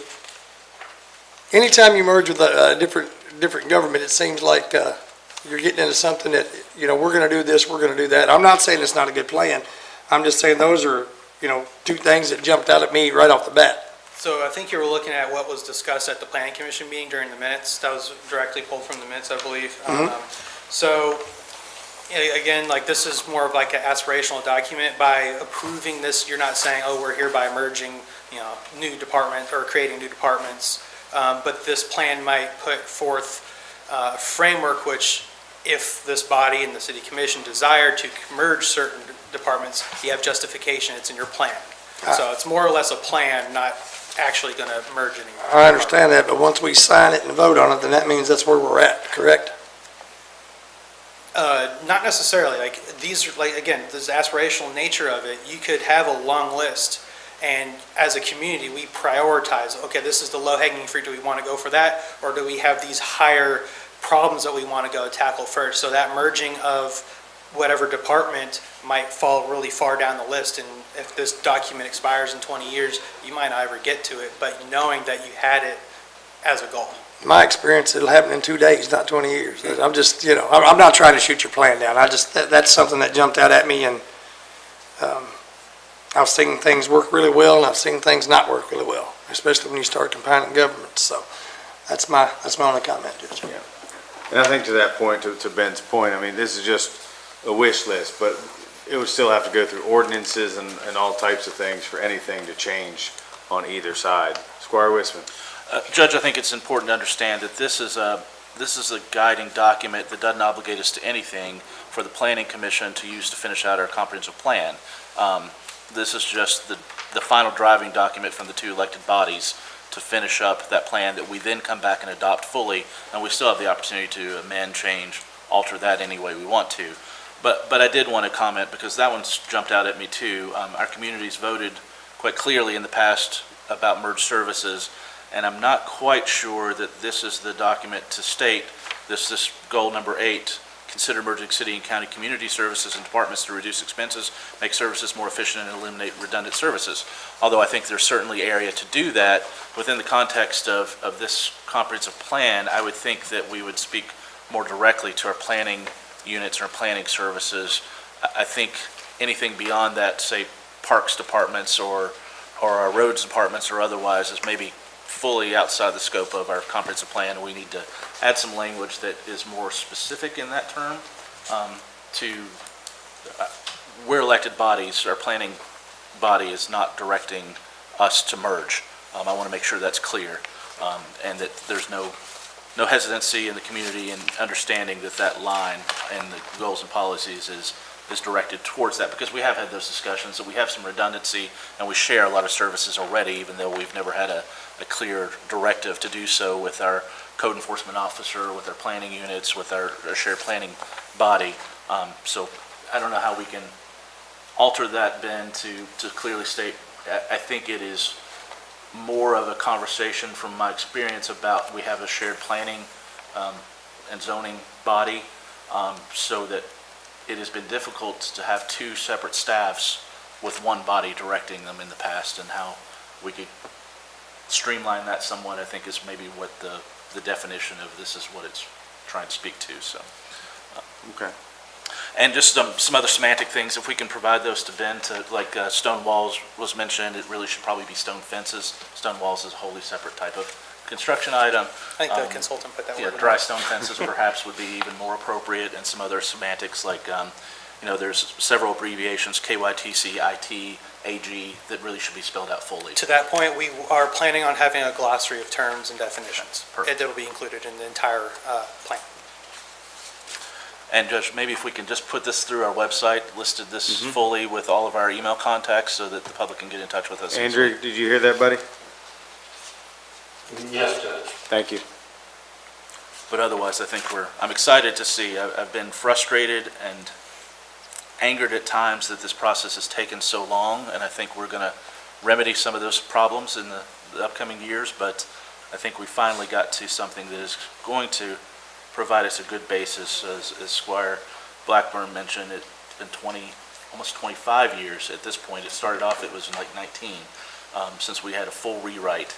Anytime you merge with a different government, it seems like you're getting into something that, we're going to do this, we're going to do that. I'm not saying it's not a good plan. I'm just saying those are, two things that jumped out at me right off the bat. So I think you were looking at what was discussed at the planning commission meeting during the minutes. That was directly pulled from the minutes, I believe. So, again, like this is more of like an aspirational document. By approving this, you're not saying, oh, we're hereby merging, new department or creating new departments. But this plan might put forth a framework which, if this body and the city commission desire to merge certain departments, you have justification, it's in your plan. So it's more or less a plan, not actually going to merge anything. I understand that, but once we sign it and vote on it, then that means that's where we're at, correct? Not necessarily. Like these are like, again, this aspirational nature of it, you could have a long list. And as a community, we prioritize, okay, this is the low-hanging fruit. Do we want to go for that? Or do we have these higher problems that we want to go tackle first? So that merging of whatever department might fall really far down the list. And if this document expires in 20 years, you might not ever get to it, but knowing that you had it as a goal. In my experience, it'll happen in 2 days, not 20 years. I'm just, I'm not trying to shoot your plan down. That's something that jumped out at me, and I've seen things work really well, and I've seen things not work really well, especially when you start combining governments. So that's my only comment, Judge. Yeah. And I think to that point, to Ben's point, I mean, this is just a wish list, but it would still have to go through ordinances and all types of things for anything to change on either side. Squire Wisman. Judge, I think it's important to understand that this is a guiding document that doesn't obligate us to anything for the Planning Commission to use to finish out our comprehensive plan. This is just the final driving document from the two elected bodies to finish up that plan that we then come back and adopt fully, and we still have the opportunity to amend, change, alter that any way we want to. But I did want to comment, because that one's jumped out at me too. Our community's voted quite clearly in the past about merged services, and I'm not quite sure that this is the document to state this goal number 8, consider merging city and county community services and departments to reduce expenses, make services more efficient, and eliminate redundant services. Although I think there's certainly area to do that within the context of this comprehensive plan. I would think that we would speak more directly to our planning units or planning services. I think anything beyond that, say parks departments or our roads departments or otherwise, is maybe fully outside the scope of our comprehensive plan. We need to add some language that is more specific in that term we're elected bodies. Our planning body is not directing us to merge. I want to make sure that's clear, and that there's no hesitancy in the community in understanding that line and the goals and policies is directed towards that, because we have had those discussions, that we have some redundancy and we share a lot of services already, even though we've never had a clear directive to do so with our code enforcement officer, with our planning units, with our shared planning body. So I don't know how we can alter that, Ben, to clearly state. I think it is more of a conversation from my experience about, we have a shared planning and zoning body, so that it has been difficult to have two separate staffs with one body directing them in the past, and how we could streamline that somewhat, I think, is maybe what the definition of this is what it's trying to speak to. So, Okay. and just some other semantic things, if we can provide those to Ben, to like stone walls was mentioned, it really should probably be stone fences. Stone walls is a wholly separate type of construction item. I think the consultant put that word in. Dry stone fences perhaps would be even more appropriate, and some other semantics like, there's several abbreviations, KYTC, IT, AG, that really should be spelled out fully. To that point, we are planning on having a glossary of terms and definitions. Perfect. That'll be included in the entire plan. And Judge, maybe if we can just put this through our website, listed this fully with all of our email contacts so that the public can get in touch with us. Andrew, did you hear that, buddy? Yes, Judge. Thank you. But otherwise, I think I'm excited to see. I've been frustrated and angered at times that this process has taken so long, and I think we're going to remedy some of those problems in the upcoming years, but I think we finally got to something that is going to provide us a good basis. As Squire Blackburn mentioned, it's been almost 25 years at this point. It started off, it was like 19, since we had a full rewrite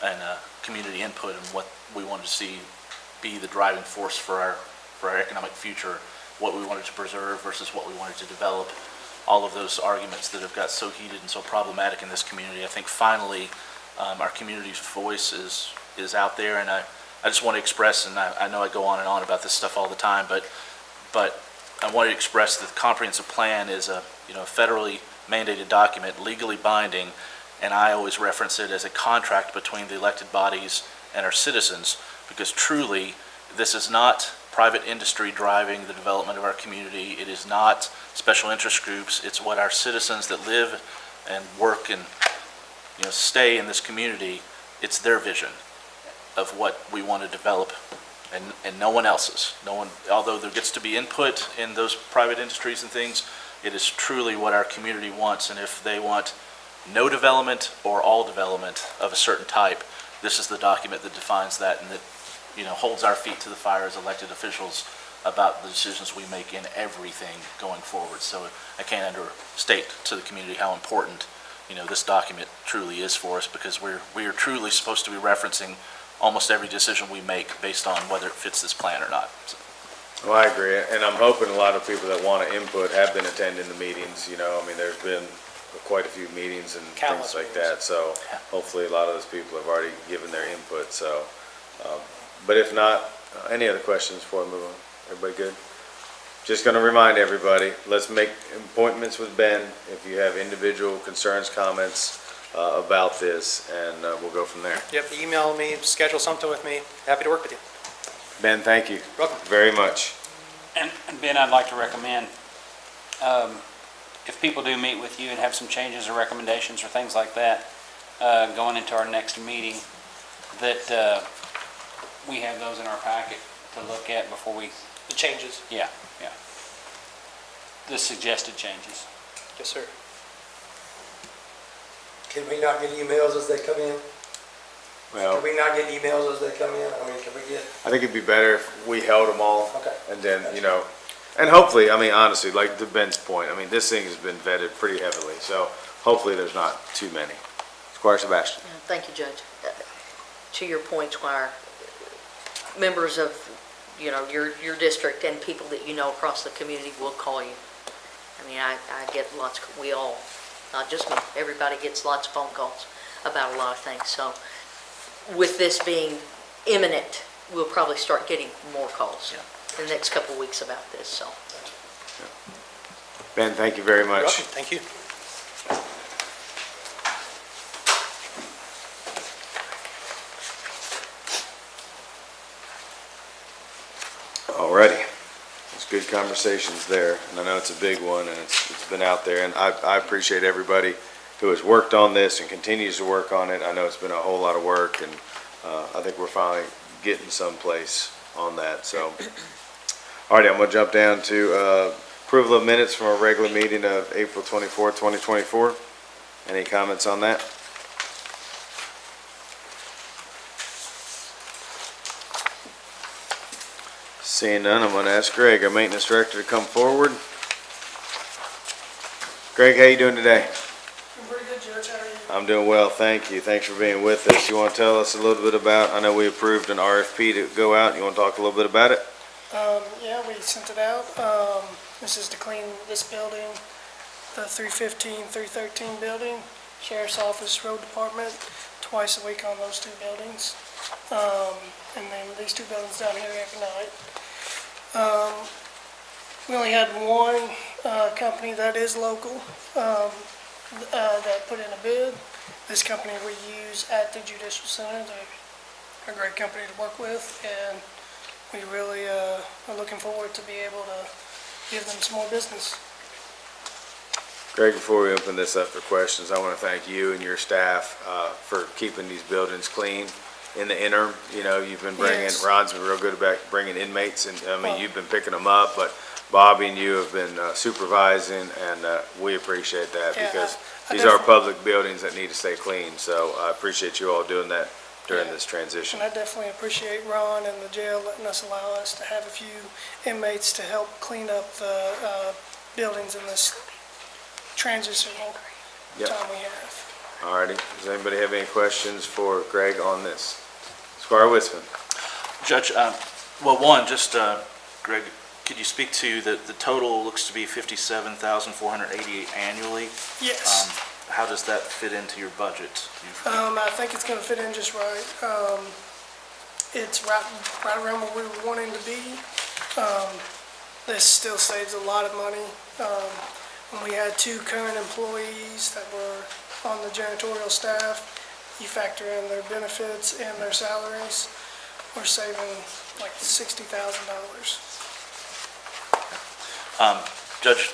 and community input and what we wanted to see be the driving force for our economic future, what we wanted to preserve versus what we wanted to develop. All of those arguments that have got so heated and so problematic in this community, I think finally our community's voice is out there, and I just want to express, and I know I go on and on about this stuff all the time, but I want to express that the comprehensive plan is a federally mandated document, legally binding, and I always reference it as a contract between the elected bodies and our citizens, because truly this is not private industry driving the development of our community. It is not special interest groups. It's what our citizens that live and work and stay in this community, it's their vision of what we want to develop, and no one else's. Although there gets to be input in those private industries and things, it is truly what our community wants, and if they want no development or all development of a certain type, this is the document that defines that and that holds our feet to the fire as elected officials about the decisions we make in everything going forward. So I can't understate to the community how important this document truly is for us, because we are truly supposed to be referencing almost every decision we make based on whether it fits this plan or not. So. Well, I agree, and I'm hoping a lot of people that want to input have been attending the meetings. I mean, there's been quite a few meetings and Countless things like meetings. that, so hopefully a lot of those people have already given their input, so. But if not, any other questions before I move on? Everybody good? Just going to remind everybody, let's make appointments with Ben if you have individual concerns, comments about this, and we'll go from there. Yep, email me, schedule something with me. Happy to work with you. Ben, thank you Welcome. very much. And Ben, I'd like to recommend, if people do meet with you and have some changes or recommendations or things like that, going into our next meeting, that we have those in our packet to look at before we, The changes. yeah. The suggested changes. Yes, sir. Can we not get emails as they come in? Well, Can we not get emails as they come in? I mean, can we get? I think it'd be better if we held them all. Okay. And then, and hopefully, I mean, honestly, like to Ben's point, I mean, this thing has been vetted pretty heavily, so hopefully there's not too many. Squire Sebastian. Thank you, Judge. To your point, Squire, members of, your district and people that across the community will call you. I mean, I get lots, we all, not just me, everybody gets lots of phone calls about a lot of things. So with this being imminent, we'll probably start getting more calls in the next couple of weeks about this, so. Ben, thank you very much. You're welcome. Thank you. Alrighty. It's good conversations there, and I know it's a big one, and it's been out there, and I appreciate everybody who has worked on this and continues to work on it. I know it's been a whole lot of work, and I think we're finally getting someplace on that, so. Alrighty, I'm gonna jump down to approval of minutes from our regular meeting of April 24, 2024. Any comments on that? Seeing none, I'm gonna ask Greg, our maintenance director, to come forward. Greg, how you doing today? I'm pretty good, Judge. How are you? I'm doing well, thank you. Thanks for being with us. You want to tell us a little bit about, I know we approved an RFP to go out. You want to talk a little bit about it? Yeah, we sent it out. This is to clean this building, the 315, 313 building, Sheriff's Office, Road Department, twice a week on those two buildings. And then these two buildings down here every night. We only had one company that is local that put in a bid. This company we use at the Judicial Center. They're a great company to work with, and we really are looking forward to be able to give them some more business. Greg, before we open this up for questions, I want to thank you and your staff for keeping these buildings clean in the interim. You know, you've been bringing, Yes. Ron's been real good about bringing inmates, and I mean, Well- you've been picking them up, but Bobby and you have been supervising, and we appreciate that Yeah, because I these are definitely- public buildings that need to stay clean. So I appreciate you all doing that during Yeah. this transition. And I definitely appreciate Ron and the jail letting us allow us to have a few inmates to help clean up the buildings in this transitional Yep. time we have. All righty. Does anybody have any questions for Greg on this? Squire Witzman. Judge, well, one, just, Greg, could you speak to the total looks to be 57,488 annually? Yes. How does that fit into your budget? I think it's gonna fit in just right. It's right around where we were wanting to be. This still saves a lot of money. When we had 2 current employees that were on the janitorial staff, you factor in their benefits and their salaries, we're saving like $60,000. Judge,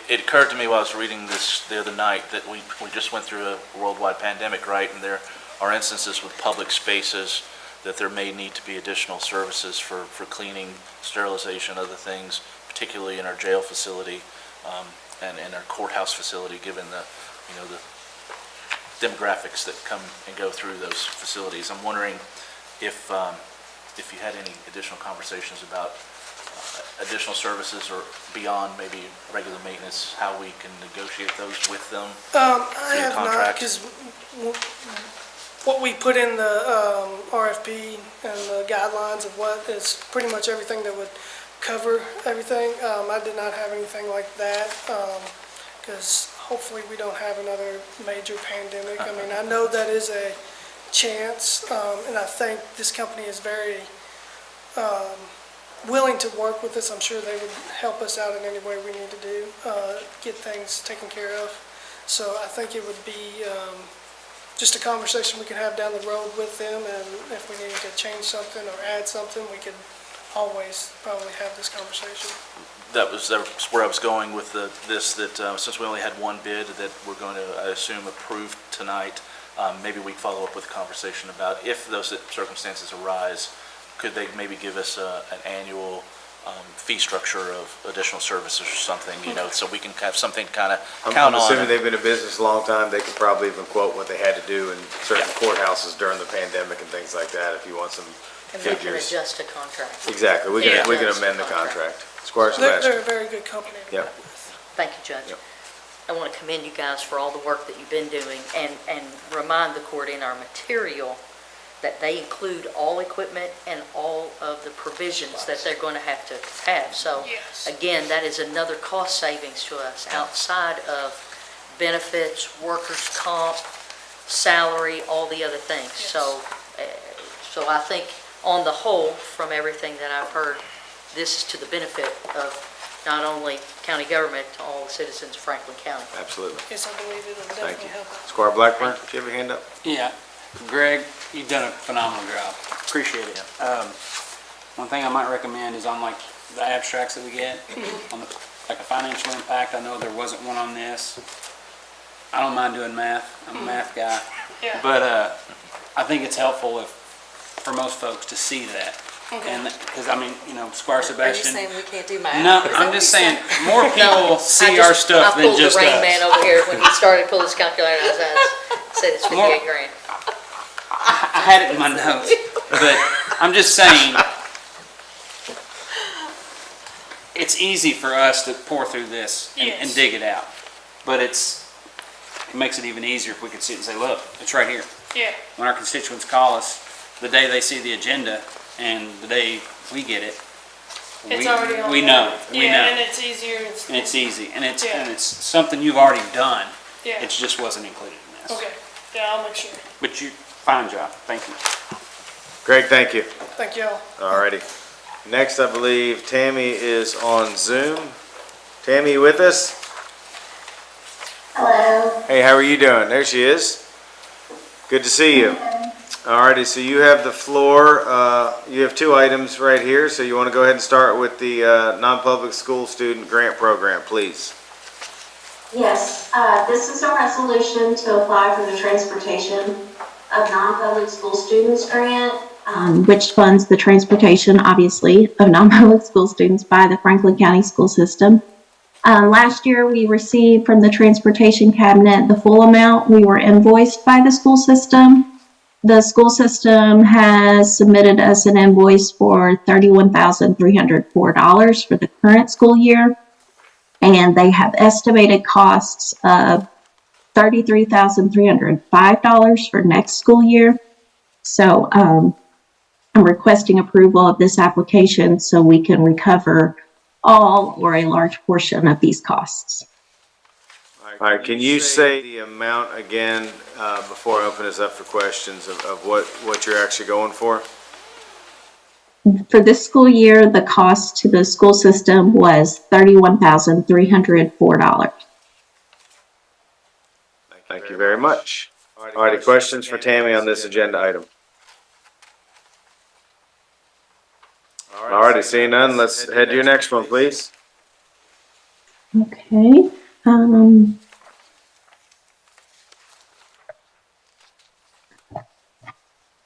it occurred to me while I was reading this the other night that we just went through a worldwide pandemic, right? And there are instances with public spaces that there may need to be additional services for cleaning, sterilization, other things, particularly in our jail facility and in our courthouse facility, given the demographics that come and go through those facilities. I'm wondering if you had any additional conversations about additional services or beyond maybe regular maintenance, how we can negotiate those with them? I have not, contract? because what we put in the RFP and the guidelines of what is pretty much everything that would cover everything. I did not have anything like that, because hopefully we don't have another major pandemic. I mean, I know that is a chance, and I think this company is very willing to work with us. I'm sure they would help us out in any way we need to do, get things taken care of. So I think it would be just a conversation we could have down the road with them, and if we needed to change something or add something, we could always probably have this conversation. That's where I was going with this, that since we only had one bid that we're going to, I assume, approve tonight, maybe we follow up with a conversation about if those circumstances arise, could they maybe give us an annual fee structure of additional services or something, so we can have something kind of count I'm on. assuming they've been in business a long time. They could probably even quote what they had to do in certain courthouses during the pandemic and things like that, if you want some And they can figures. adjust a contract. Exactly. We Yeah. can amend the contract. Squire They're Sebastian. a very good company to Yep. work with. Thank you, Judge. Yep. I want to commend you guys for all the work that you've been doing and remind the court in our material that they include all equipment and all of the provisions that they're going to have. So Yes. again, that is another cost savings to us outside of benefits, workers' comp, salary, all the other things. Yes. So I think on the whole, from everything that I've heard, this is to the benefit of not only county government, to all the citizens of Franklin County. Absolutely. Yes, I believe it'll Thank definitely you. help out. Squire Blackburn, do you have your hand up? Yeah, Greg, you've done a phenomenal job. Appreciate it. One thing I might recommend is on like the abstracts that we get, on the, like a financial impact, I know there wasn't one on this. I don't mind doing math, I'm a math guy. Yeah. But I think it's helpful for most folks to see that. Okay. And, because I mean, Squire Sebastian. we can't do math? No, I'm just saying, more people No, see our stuff than just I pulled the Rain Man us. over here when he started to pull his calculator out of his ass, said it's 58 grand. I had it in my notes, but I'm just saying, it's easy for us to pour through this and Yes. dig it out. But it makes it even easier if we could see it and say, look, it's right here. Yeah, When our constituents call us, the day they see the agenda and the day we get it, it's already on. we there. know, we Yeah, and know. it's easier, And it's easy, and it's Yeah. something you've already done. yeah, It just wasn't included in this. okay, yeah, I'll make sure. But fine job, thank you. Greg, thank you. Thank y'all. All righty. Next, I believe Tammy is on Zoom. Tammy, you with us? Hello. Hey, how are you doing? There she is. Good to see you. Alrighty, so you have the floor. You have two items right here, so you want to go ahead and start with the non-public school student grant program, please. Yes, this is a resolution to apply for the transportation of non-public school students grant, which funds the transportation, obviously, of non-public school students by the Franklin County School System. Last year, we received from the Transportation Cabinet the full amount we were invoiced by the school system. The school system has submitted us an invoice for $31,304 for the current school year, and they have estimated costs of $33,305 for next school year. So I'm requesting approval of this application so we can recover all or a large portion of these costs. All right, can you say the amount again before I open this up for questions of what you're actually going for? For this school year, the cost to the school system was $31,304. Thank you very much. All righty, questions for Tammy on this agenda item? All righty, seeing none, let's head to your next one, please. Okay.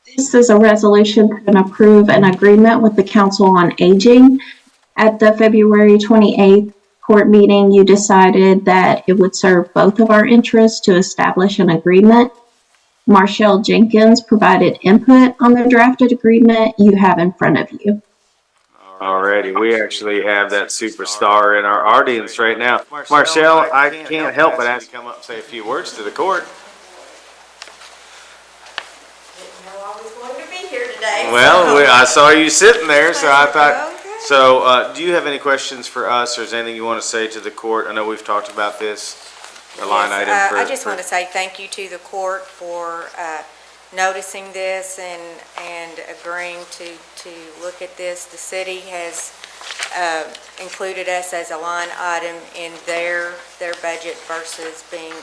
This is a resolution to approve an agreement with the Council on Aging. At the February 28th court meeting, you decided that it would serve both of our interests to establish an agreement. Marshall Jenkins provided input on the drafted agreement you have in front of you. Alrighty, we actually have that superstar in our audience right now. Marshall, I can't help but ask you to come up and say a few words to the court. Well, I saw you sitting there, so I thought, so do you have any questions for us, or is there anything you want to say to the court? I know we've talked about this, a line item for... I just want to say thank you to the court for noticing this and agreeing to look at this. The city has included us as a line item in their budget versus being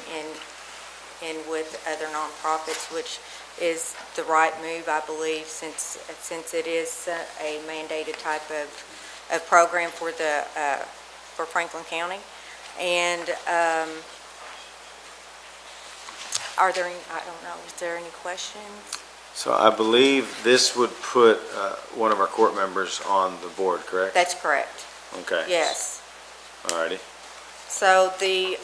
in with other nonprofits, which is the right move, I believe, since it is a mandated type of program for Franklin County. And are there any, I don't know, is there any questions? So I believe this would put one of our court members on the board, correct? That's correct. Okay. Yes. Alrighty. So we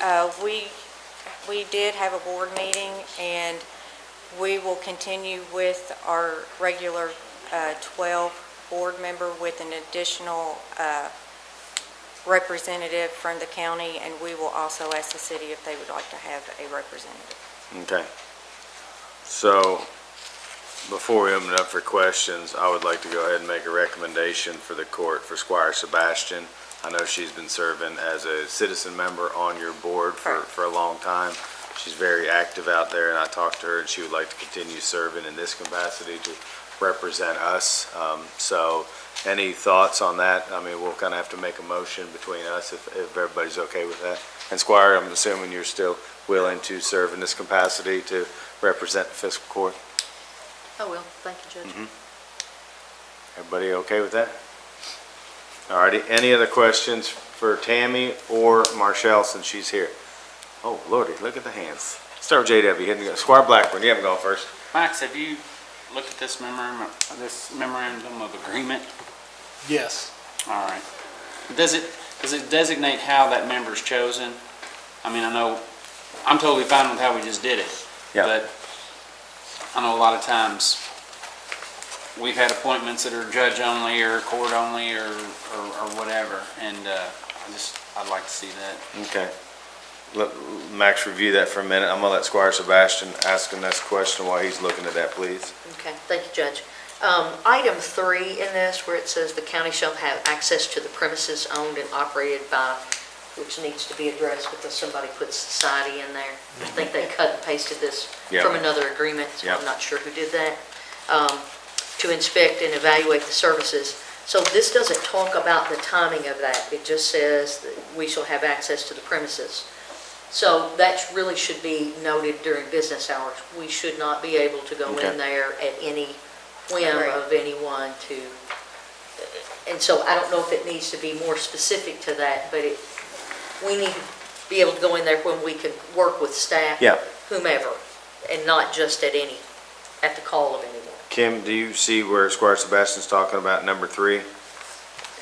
did have a board meeting, and we will continue with our regular 12 board member with an additional representative from the county, and we will also ask the city if they would like to have a representative. Okay. So before we open it up for questions, I would like to go ahead and make a recommendation for the court for Squire Sebastian. I know she's been serving as a citizen member on your board for a long time. She's very active out there, and I talked to her, and she would like to continue serving in this capacity to represent us. So any thoughts on that? I mean, we'll kind of have to make a motion between us if everybody's okay with that. And Squire, I'm assuming you're still willing to serve in this capacity to represent the fiscal court? I will. Thank you, Judge. Everybody okay with that? Alrighty, any other questions for Tammy or Marshall since she's here? Oh, Lordy, look at the hands. Start with JW. Squire Blackburn, you haven't gone first. Max, have you looked at this memorandum of agreement? Yes. All right. Does it designate how that member's chosen? I mean, I know, I'm totally fine with how we just did it. Yeah. But I know a lot of times we've had appointments that are judge only or court only or whatever, and I'd like to see that. Okay. Let Max review that for a minute. I'm gonna let Squire Sebastian ask him this question while he's looking at that, please. Okay, thank you, Judge. Item 3 in this, where it says the county shall have access to the premises owned and operated by, which needs to be addressed because somebody put society in there. I think they cut and pasted this from another agreement, so I'm not sure who did that. To inspect and evaluate the services. So this doesn't talk about the timing of that. It just says that we shall have access to the premises. So that really should be noted during business hours. We should not be able to go Okay. in there at any whim Agree. of anyone to, and so I don't know if it needs to be more specific to that, but we need to be able to go in there when we can work with staff. Yeah. Whomever, and not just at the call of anyone. Kim, do you see where Squire Sebastian's talking about number 3?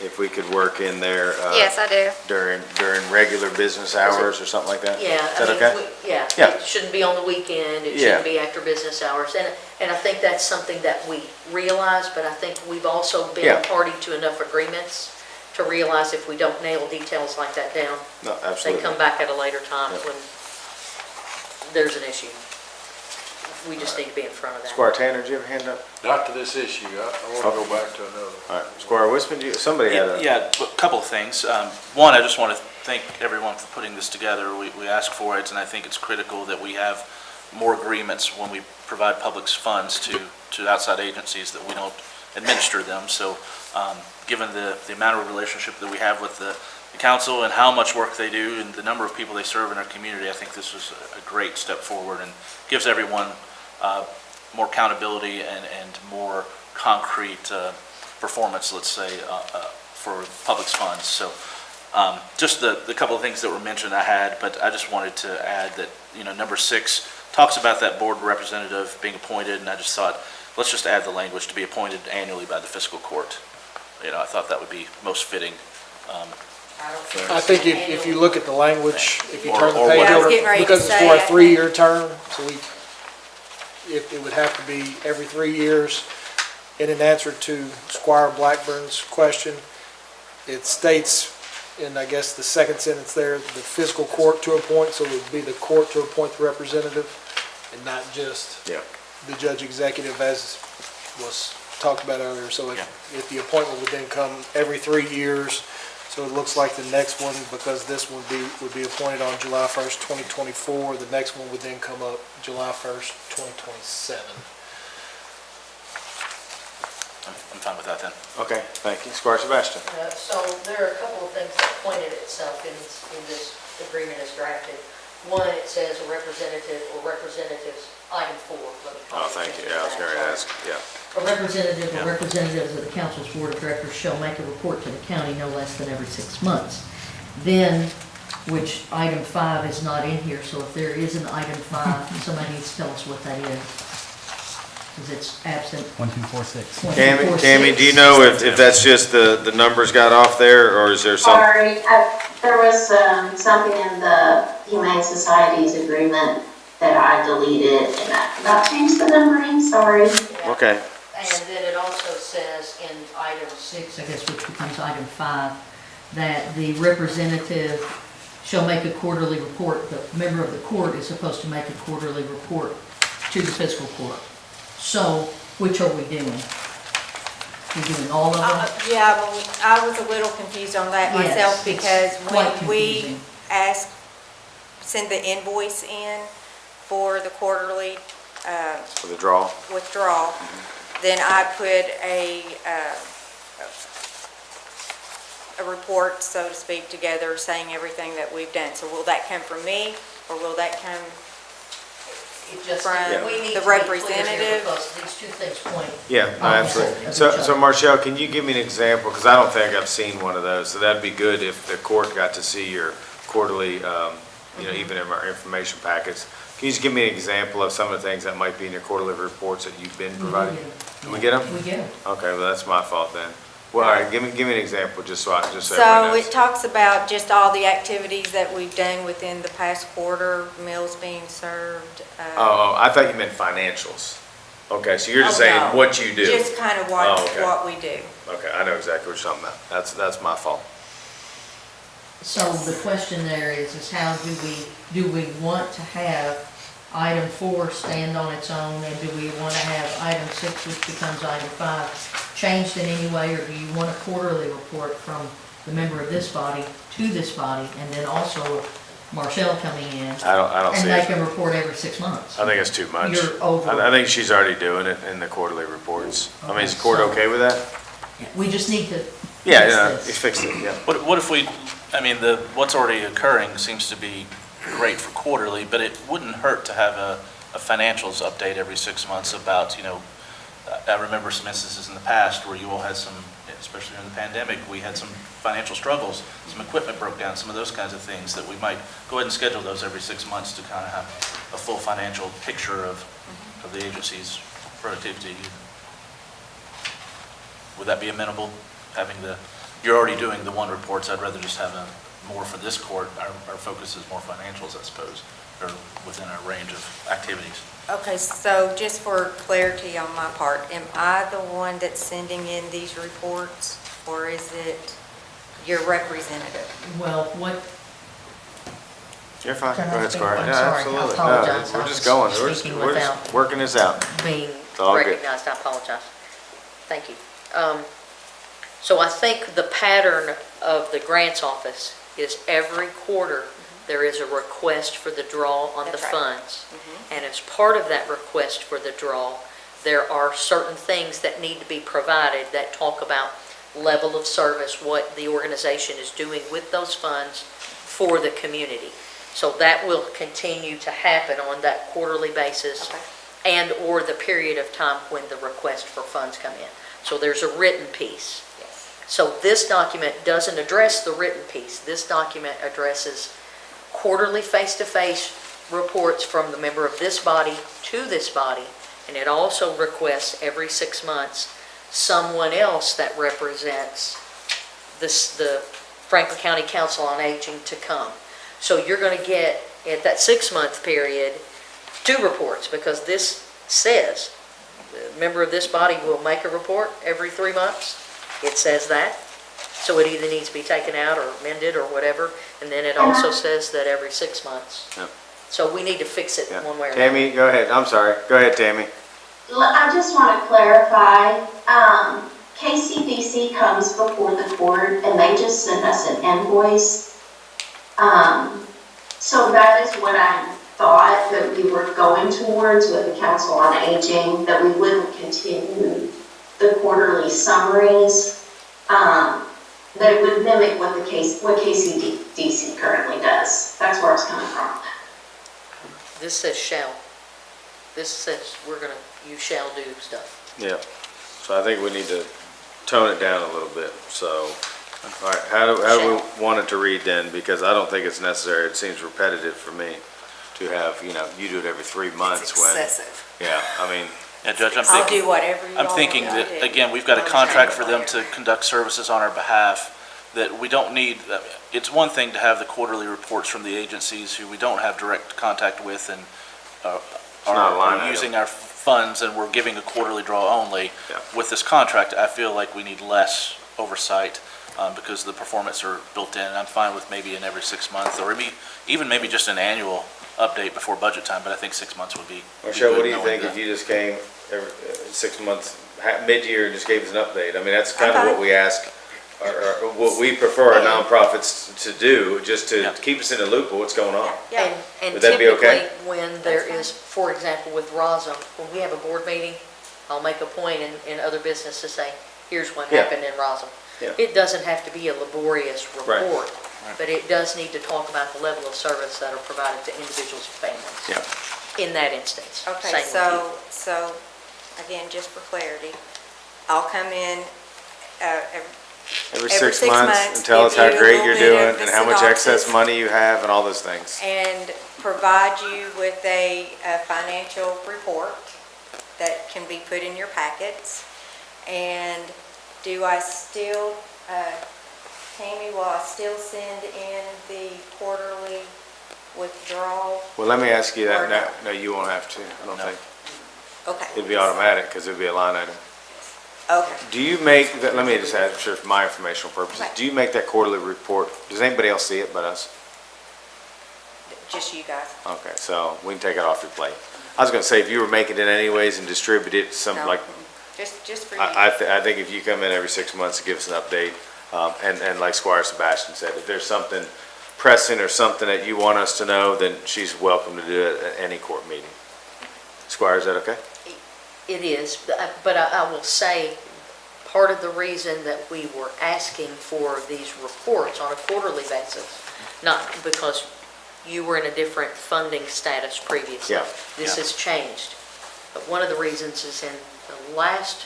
If we could work in there, Yes, I do. during regular business hours or something like that? Yeah, Is that I mean, okay? yeah, Yeah. it shouldn't be on the weekend, it Yeah. shouldn't be after business hours, and I think that's something that we realize, but I think we've also been Yeah. a party to enough agreements to realize if we don't nail details like that down, No, they absolutely. come back at a later time Yep. when there's an issue. We just need to be in front of that. Squire Tanner, did you have a hand up? Not to this issue, I want to go back to another. All right, Squire Wisman, somebody had a... Yeah, a couple of things. One, I just want to thank everyone for putting this together. We asked for it, and I think it's critical that we have more agreements when we provide public funds to outside agencies, that we don't administer them. So given the amount of relationship that we have with the council and how much work they do and the number of people they serve in our community, I think this was a great step forward and gives everyone more accountability and more concrete performance, let's say, for public funds. So just the couple of things that were mentioned I had, but I just wanted to add that, number 6 talks about that board representative being appointed, and I just thought, let's just add the language to be appointed annually by the fiscal court. I thought that would be most fitting. I think if you look at the language, if you turn the Or page whatever. I was over, getting ready to because it's say, for a I think- 3-year term, so if it would have to be every 3 years. And in answer to Squire Blackburn's question, it states in, I guess, the second sentence there, the fiscal court to appoint, so it would be the court to appoint the representative and not just Yeah. the judge executive as was talked about earlier. So if the appointment would then come every 3 years, so it looks like the next one, because this one would be appointed on July 1st, 2024, the next one would then come up July 1st, 2027. I'm fine with that then. Okay, thank you. Squire Sebastian. So there are a couple of things that pointed itself in this agreement as drafted. One, it says a representative or representatives, item 4. Let me call Oh, it thank you. attention Yeah, I was to going that. to ask, yeah. A representative or representatives of the council's board of directors shall make a report to the county no less than every 6 months. Then, which item 5 is not in here, so if there is an item 5, somebody needs to tell us what that is. Because it's absent. 1246. Tammy, do you know if that's just the numbers got off there, or is there some? Sorry, there was something in the Humane Society's agreement that I deleted, and I changed the numbering, sorry. Okay. And then it also says in item 6, I guess, which becomes item 5, that the representative shall make a quarterly report. The member of the court is supposed to make a quarterly report to the fiscal court. So, which are we doing? We doing all of them? Yeah, well, I was a little confused on that Yes, myself, it's because quite when we confusing. send the invoice in for the quarterly For the draw? withdrawal, then I put a report, so to speak, together saying everything that we've done. So will that come from me, or will that come It just, from we need the to be clear here representative? because these two things point. Yeah, no, absolutely. So Marshall, can you give me an example? Because I don't think I've seen one of those. So that'd be good if the court got to see your quarterly, even in our information packets. Can you just give me an example of some of the things that might be in your quarterly reports that you've been providing? Can we get them? We get them. Okay, well, that's my fault then. Well, all right, give me an example, just so everyone So knows. it talks about just all the activities that we've done within the past quarter, meals being served. Oh, I thought you meant financials. Okay, so you're just Oh, saying no. what you do. Just kind of Oh, okay. what we do. Okay, I know exactly what you're talking about. That's my fault. So the question there is how do we want to have item 4 stand on its own, and do we want to have item 6, which becomes item 5, changed in any way, or do you want a quarterly report from the member of this body to this body, and then also Marshall coming in? I don't see And it. make a report every 6 months? I think it's too much. You're over. I think she's already doing it in the quarterly reports. I mean, is the court okay with that? We just need to. Yeah, fix yeah, this. you fixed it, yeah. What if what's already occurring seems to be great for quarterly, but it wouldn't hurt to have a financials update every 6 months about, I remember some instances in the past where you all had some, especially during the pandemic, we had some financial struggles, some equipment broke down, some of those kinds of things that we might go ahead and schedule those every 6 months to kind of have a full financial picture of the agency's productivity. Would that be amenable, you're already doing the one reports, I'd rather just have more for this court, our focus is more financials, I suppose, or within our range of activities. Okay, so just for clarity on my part, am I the one that's sending in these reports, or is it your representative? Well, what, You're fine. Can I Go ahead, speak? Squire. I'm Yeah, sorry. I absolutely. apologize. No, we're I just was going. speaking We're just without working this out. being all good. recognized, I apologize. Thank you. So I think the pattern of the grants office is every quarter, there is a request for the draw on the That's right. funds. And as part of that request for the draw, there are certain things that need to be provided that talk about level of service, what the organization is doing with those funds for the community. So that will continue to happen on that quarterly basis and/or the period of time when the request for funds come in. So there's a written piece. Yes. So this document doesn't address the written piece. This document addresses quarterly face-to-face reports from the member of this body to this body, and it also requests every 6 months someone else that represents the Franklin County Council on Aging to come. So you're going to get, at that 6-month period, 2 reports, because this says the member of this body will make a report every 3 months. It says that. So it either needs to be taken out or amended or whatever. And then it also says that every 6 months. Yep. So we need to fix it Yeah. one way or another. Tammy, go ahead. I'm sorry. Go ahead, Tammy. I just want to clarify, KCBC comes before the court and they just send us an invoice. So that is what I thought that we were going towards with the Council on Aging, that we wouldn't continue the quarterly summaries, that it would mimic what KCDC currently does. That's where I was coming from. This says shall. This says you shall do stuff. Yeah. So I think we need to tone it down a little bit. So, all right, how do we want it to read then? Because I don't think it's necessary. It seems repetitive for me to have, you do it every 3 months when. Excessive. Yeah, I mean. Yeah, Judge, I'll do whatever you all I'm thinking want me to that, do. again, we've got a contract for them to conduct services on our behalf, that we don't need, it's one thing to have the quarterly reports from the agencies who we don't have direct contact with and not a line are item. using our funds and we're giving a quarterly draw only. Yeah. With this contract, I feel like we need less oversight because the performance are built in. I'm fine with maybe an every 6 months or even maybe just an annual update before budget time, but I think 6 months would be. Michelle, what do you knowing think that. if you just came every 6 months, mid-year, and just gave us an update? I mean, that's kind of what we ask, or what we prefer our nonprofits to do, just to keep us in the loop of what's going on. And Would that be okay? typically, when there is, for example, with ROSM, when we have a board meeting, I'll make a point in other business to say, here's what Yeah. happened in ROSM. Yeah. It doesn't have to be a laborious Right. report, but it does need to talk about the level of service that are provided to individuals and families. Yeah. In that instance. Okay, Same with you. so, again, just for clarity, I'll come in, Every Every 6 6 months months, and tell us give how you a great little you're bit of doing the and how much excess synopsis. money you have and all those things. and provide you with a financial report that can be put in your packets. And do I still, Tammy, will I still send in the quarterly withdrawal? Well, let me ask you Or that. No, you won't have to, I don't think. Okay. It'd be automatic because it'd be a line item. Okay. Do you make, that? Let me just add, sure, for my informational purposes, Right. do you make that quarterly report? Does anybody else see it but us? Just you guys. Okay, so we can take it off your plate. I was gonna say, if you were making it anyways and distribute it, something No, like, Just for you. I think if you come in every 6 months and give us an update, and like Squire Sebastian said, if there's something pressing or something that you want us to know, then she's welcome to do it at any court meeting. Squire, is that okay? It is, but I will say, part of the reason that we were asking for these reports on a quarterly basis, not because you were in a different funding status previously. Yeah, This yeah. has changed. But one of the reasons is in the last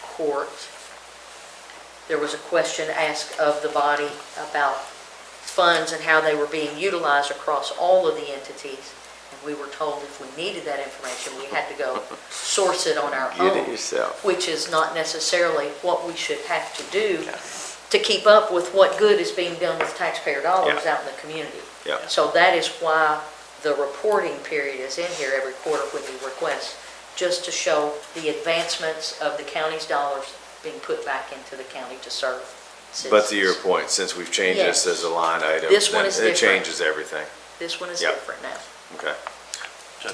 court, there was a question asked of the body about funds and how they were being utilized across all of the entities. And we were told if we needed that information, we had to go source it on our Get it own, yourself. which is not necessarily what we should have to do to keep up with what good is being done with taxpayer dollars Yeah. out in the community. Yeah. So that is why the reporting period is in here every quarter when we request, just to show the advancements of the county's dollars being put back into the county to serve citizens. But to your point, since we've changed this Yes. as a line item, This one then is it different. changes everything. This one is Yep. different now. Okay.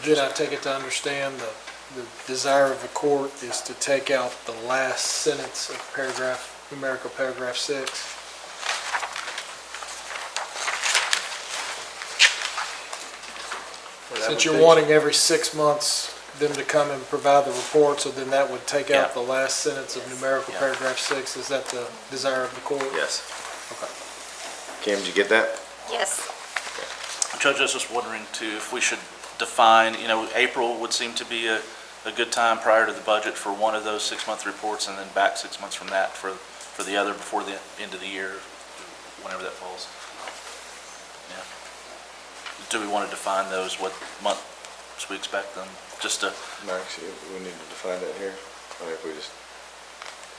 Did I take it to understand the desire of the court is to take out the last sentence of numerical paragraph 6? Since you're wanting every 6 months them to come and provide the report, so then that would take out the last sentence of numerical paragraph 6. Is that the desire of the court? Yes. Okay. Kim, did you get that? Yes. Judge, I was just wondering too, if we should define, April would seem to be a good time prior to the budget for one of those 6-month reports, and then back 6 months from that for the other before the end of the year, whenever that falls. Yeah. Do we want to define those, what months we expect them, just to? Max, we need to define that here. I think we just.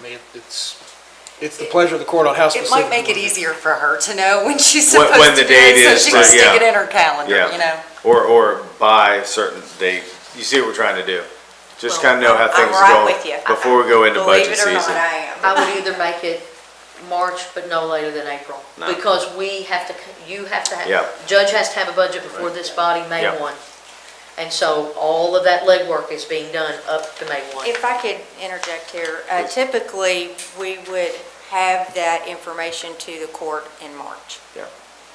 I mean, it's the pleasure of the court on how It specific. might make it easier for her to know when she's When supposed the to be date in, is, so she can stick yeah. it in her calendar, Yeah. you know? Or by certain date. You see what we're trying to do? Just kind of know how I'm things right are going with you. before we go into Believe budget it or not, season. I am. I would either make it March, but no later than April. No. Because we have to, you have to Yeah. have, judge has to have a budget before this body, May Yeah. 1. And so all of that legwork is being done up to May 1. If I could interject here, Please. typically, we would have that information to the court in March.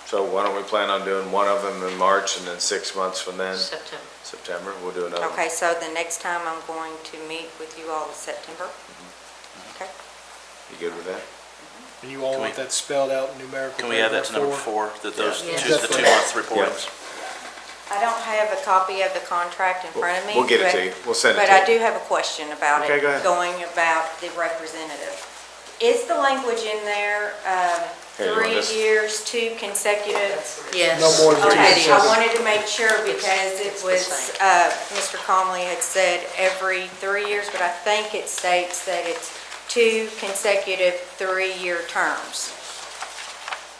So why don't we plan on doing one of them in March and then 6 months from then, September. September, we'll do another one. Okay, so the next time I'm going to meet with you all is September? Okay. You good with that? And you all want that spelled out in numerical Can we add that to number paragraph 4, that those, Yeah. the 2-month reportings? I don't have a copy of the contract in front of me. We'll get it but- to you. We'll send it But to I you. do have a question about Okay, it. go ahead. Going about the representative. Is the language in there, Here, you want 3 this? years, 2 consecutive? Yes. No more than Okay, It I is. wanted to make sure because it It's the was, same. Mr. Conley had said every 3 years, but I think it states that it's 2 consecutive 3-year terms.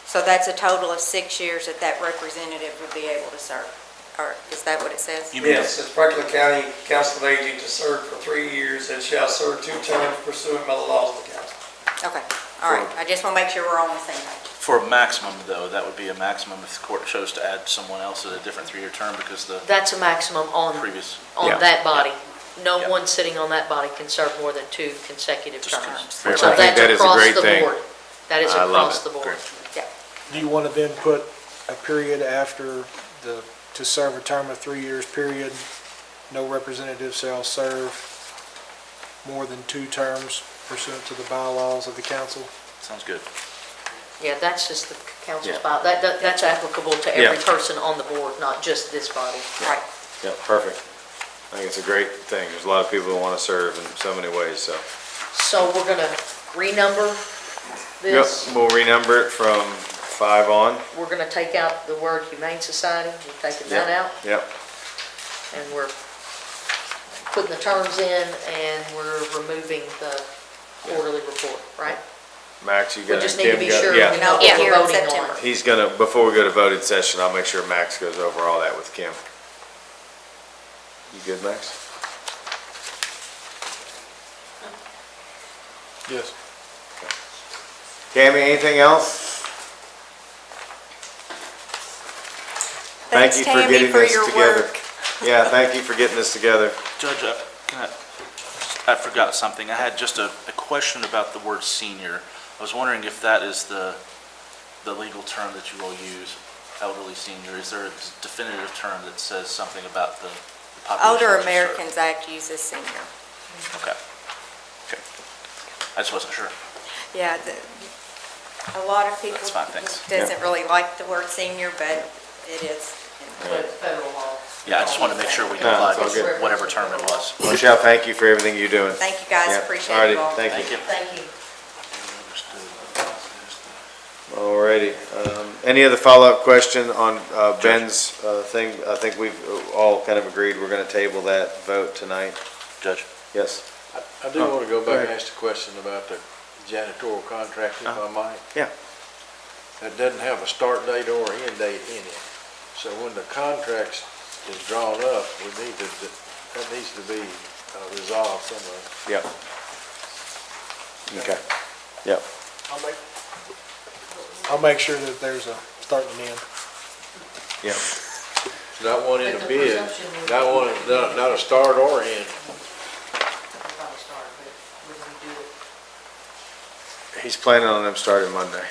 So that's a total of 6 years that that representative would be able to serve. Or is that what it says? You mean- Yes, it's Franklin County Council of Aging to serve for 3 years and shall serve 2 terms pursuant by the laws of the council. Okay, all right. I just want to make sure we're all on the same page. For a maximum, though, that would be a maximum if the court chose to add someone else at a different 3-year term because the That's a maximum on previous. Yeah. that body. No Yeah. one sitting on that body can serve more than 2 consecutive Just terms. fair. So I think that's that is a across great the thing. board. That is I love across it. the board. Great. Do you want to then put a period after to serve a term of 3 years period? No representative shall serve more than 2 terms pursuant to the bylaws of the council? Sounds good. Yeah, that's just the council's Yeah. bylaw. That's applicable to every Yeah. person on the board, not just this body. Right. Yeah, perfect. I think it's a great thing. There's a lot of people who want to serve in so many ways, so. So we're gonna renumber Yep, this. we'll renumber it from 5 on. We're gonna take out the word Humane Society. We're taking that Yep. out. Yep, And we're putting the terms in and we're removing the quarterly report, right? Max, you We got it. just need to Kim be got it? sure Yeah. we know what Yeah. we're Here in voting September. on. He's gonna, before we go to voting session, I'll make sure Max goes over all that with Kim. You good, Max? Yes. Tammy, anything else? Thank Thanks, you for Tammy, getting for this your together. work. Yeah, thank you for getting this together. Judge, I forgot something. I had just a question about the word senior. I was wondering if that is the legal term that you will use, elderly senior. Is there a definitive term that says something about the population? Older that you serve? Americans Act uses senior. Okay. Okay. I just wasn't sure. Yeah, a lot of people That's fine, thanks. doesn't really like the word senior, but it is. But federal law. Yeah, I just wanted to make sure we No, complied it's all with good. whatever term it was. Michelle, thank you for everything you're doing. Thank you, guys. Yeah. Appreciate Alrighty, it all. thank you. Thank you. Alrighty, any other follow-up question on Ben's thing? I think we've all kind of agreed we're gonna table that vote tonight. Judge? Yes? I do want to go Go back and ahead. ask the question about the janitorial contract, if I might. Yeah. That doesn't have a start date or end date in it. So when the contract is drawn up, that needs to be resolved somewhere. Yep. Okay, yep. I'll make sure that there's a start and end. Yep. Not one in But the the bid, presumption would not be- one, not a start or end. Probably start, but when we do it, He's planning on them starting Monday.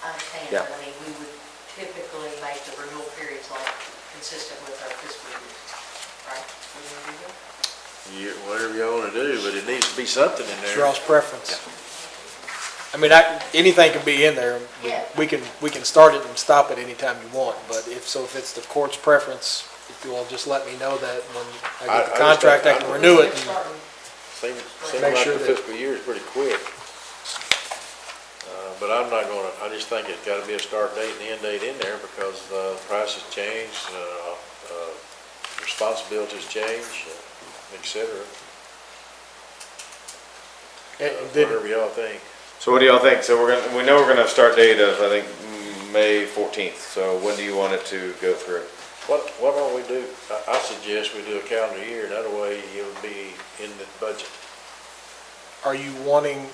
I understand, Yeah. but I mean, we would typically make the renewal periods like consistent with our fiscal years, right? Wouldn't we do that? Whatever you want to do, but it needs to be something in It's there. y'all's preference. I mean, anything can be in there. Yeah. We can start it and stop it anytime you want, but if it's the court's preference, if you will just let me know that when I get the I just contract, I think- can renew it. and- Seems Make like sure the that- fiscal year is pretty quick. But I'm not gonna, I just think it's gotta be a start date and end date in there because prices change, responsibilities change, et cetera. Whatever y'all think. So what do y'all think? So we know we're gonna have start date of, I think, May 14th. So when do you want it to go through? What don't we do? I suggest we do a calendar year, and that way it'll be in the budget. Are you wanting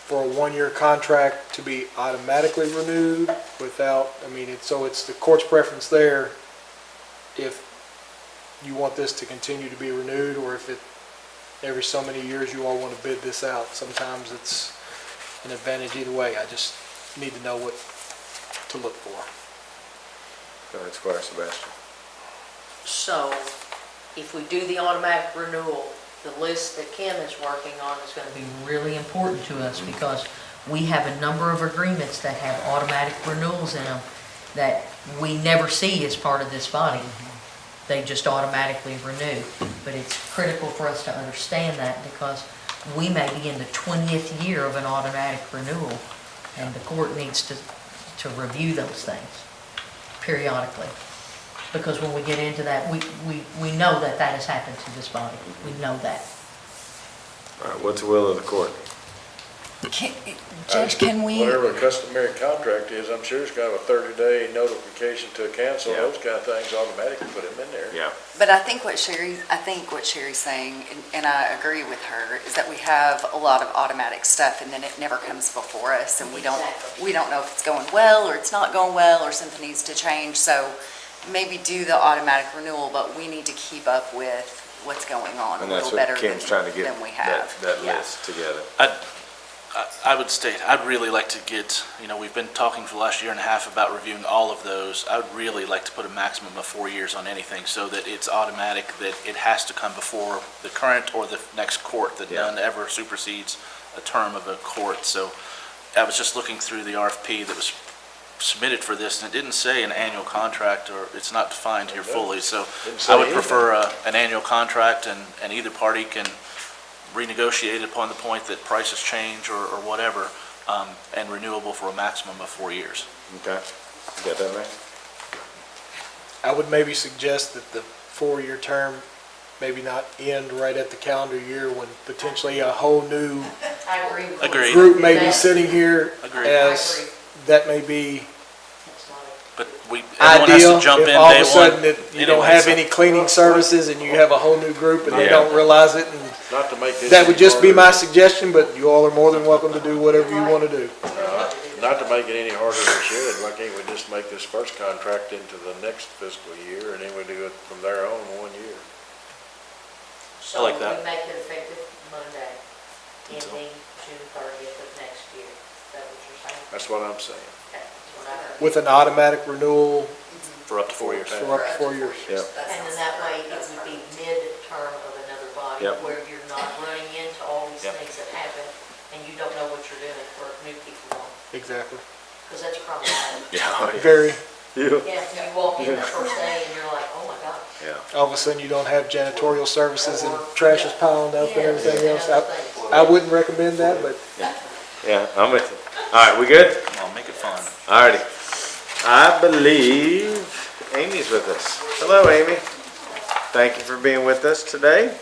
for a one-year contract to be automatically renewed without, it's the court's preference there if you want this to continue to be renewed, or if every so many years you all want to bid this out. Sometimes it's an advantage either way. I just need to know what to look for. Go ahead, Squire Sebastian. So if we do the automatic renewal, the list that Kim is working on is going to be really important to us because we have a number of agreements that have automatic renewals in them that we never see as part of this body. They just automatically renew. But it's critical for us to understand that because we may be in the 20th year of an automatic renewal and the court needs to review those things periodically. Because when we get into that, we know that has happened to this body. We know that. All right, what's the will of the court? Judge, can we? Whatever the customary contract is, I'm sure it's got a 30-day notification to cancel, Yeah. those kind of things automatically put them in there. Yeah. But I think what Sherry's saying, and I agree with her, is that we have a lot of automatic stuff and then it never comes before us and we don't know if it's going well or it's not going well or something needs to change. So maybe do the automatic renewal, but we need to keep up with what's going on a And that's little what better Kim's trying to get than we have. that Yeah. list together. I would state, I'd really like to get, we've been talking for the last year and a half about reviewing all of those. I would really like to put a maximum of 4 years on anything so that it's automatic, that it has to come before the current or the next court, that none ever supersedes a term of a court. So I was just looking through the RFP that was submitted for this, and it didn't say an annual contract, or it's not defined here fully. So I would prefer an annual contract, and either party can renegotiate upon the point that prices change or whatever, and renewable for a maximum of 4 years. Okay, you got that, man? I would maybe suggest that the 4-year term maybe not end right at the calendar year when potentially a whole new I agree with Agreed. group may be sitting here Agreed. as that may be But everyone has ideal. to jump in If all of day a sudden one. that you Anyway, don't have so- any cleaning services and you have a whole new group and they Yeah. don't realize it, and Not to make this. that would any just be harder- my suggestion, but you all are more than welcome to do whatever you want to do. Not to make it any harder than it should, why can't we just make this first contract into the next fiscal year, and then we do it from there on 1 year? So like that. we make it effective Monday, ending June 30th of next year. Is that what you're saying? That's what I'm saying. Okay, that's what I heard. With an automatic renewal For up to 4 years. for up to 4 years. Yep. And then that way, it would be mid-term of another body, Yep. where you're not running into all these Yep. things that happen, and you don't know what you're doing for new people on, Exactly. because that's problematic. Yeah. Very. You? Yeah, you walk in the first day and you're like, oh my God. Yeah. All of a sudden, you don't have janitorial services and trash is piling up and Yeah, everything else. and other things. I wouldn't recommend that, but Yeah, I'm with you. All right, we good? I'll make it fun. All righty. I believe Amy's with us. Hello, Amy. Thank you for being with us today.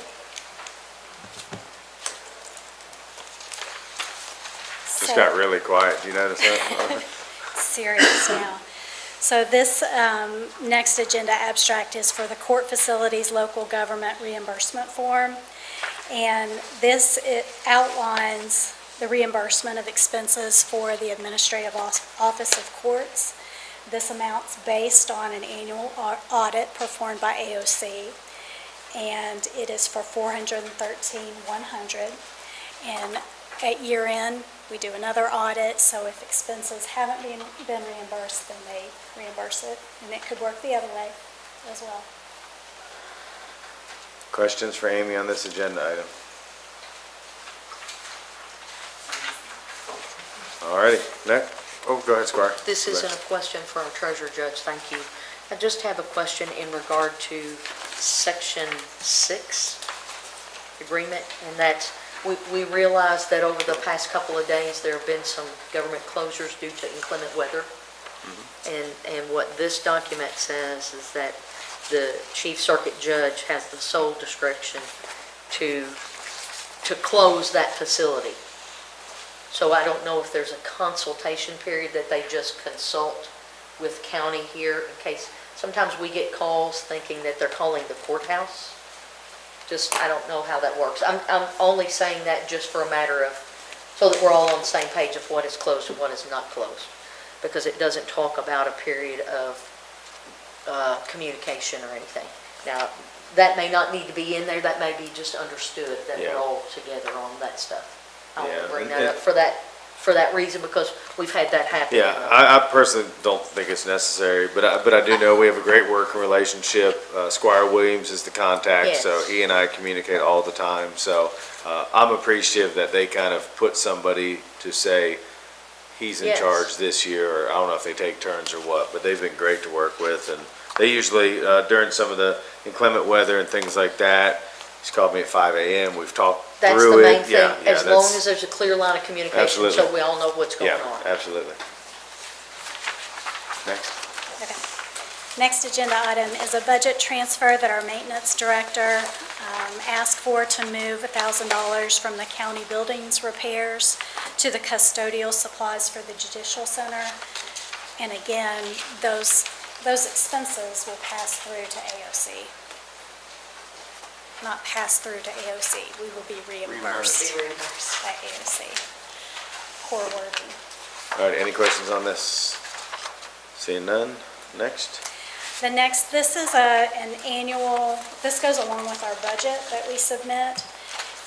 Just got really quiet. Do you notice that? Serious now. So this next agenda abstract is for the court facilities local government reimbursement form. And this, it outlines the reimbursement of expenses for the Administrative Office of Courts. This amount's based on an annual audit performed by AOC, and it is for $413,100. And at year end, we do another audit, so if expenses haven't been reimbursed, then they reimburse it, and it could work the other way as well. Questions for Amy on this agenda item? All righty. Next. Oh, go ahead, Squire. This isn't a question for our treasurer, Judge, thank you. I just have a question in regard to Section 6 agreement, and that's, we realize that over the past couple of days, there have been some government closures due to inclement weather. And what this document says is that the Chief Circuit Judge has the sole discretion to close that facility. So I don't know if there's a consultation period that they just consult with county here in case, sometimes we get calls thinking that they're calling the courthouse. Just, I don't know how that works. I'm only saying that just for a matter of, so that we're all on the same page of what is closed and what is not closed. Because it doesn't talk about a period of communication or anything. Now, that may not need to be in there, that may be just understood that we're all together on that stuff. I want to bring that up for that reason, because we've had that happen. Yeah, I personally don't think it's necessary, but I do know we have a great working relationship. Squire Williams is the contact, so he and I communicate all the time. So I'm appreciative that they kind of put somebody to say he's in charge this year, or I don't know if they take turns or what, but they've been great to work with. And they usually, during some of the inclement weather and things like that, he's called me at 5 a.m. We've talked That's through the main it. thing, as long as there's a clear line of communication, Absolutely. so we all know what's going on. Yeah, absolutely. Next. Okay. Next agenda item is a budget transfer that our maintenance director asked for to move $1,000 from the county buildings repairs to the custodial supplies for the judicial center. And again, those expenses will pass through to AOC. Not pass through to AOC, we will be reimbursed by AOC. Core wording. All right, any questions on this? Seeing none, next. The next, this is an annual, this goes along with our budget that we submit,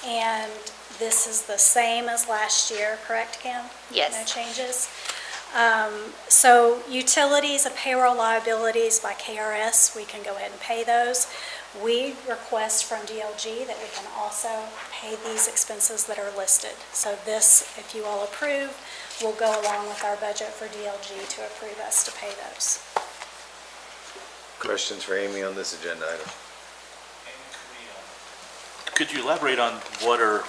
and this is the same as last year, correct, Kim? Yes. No changes? So utilities and payroll liabilities by KRS, we can go ahead and pay those. We request from DLG that we can also pay these expenses that are listed. So this, if you all approve, will go along with our budget for DLG to approve us to pay those. Questions for Amy on this agenda item? Could you elaborate on what are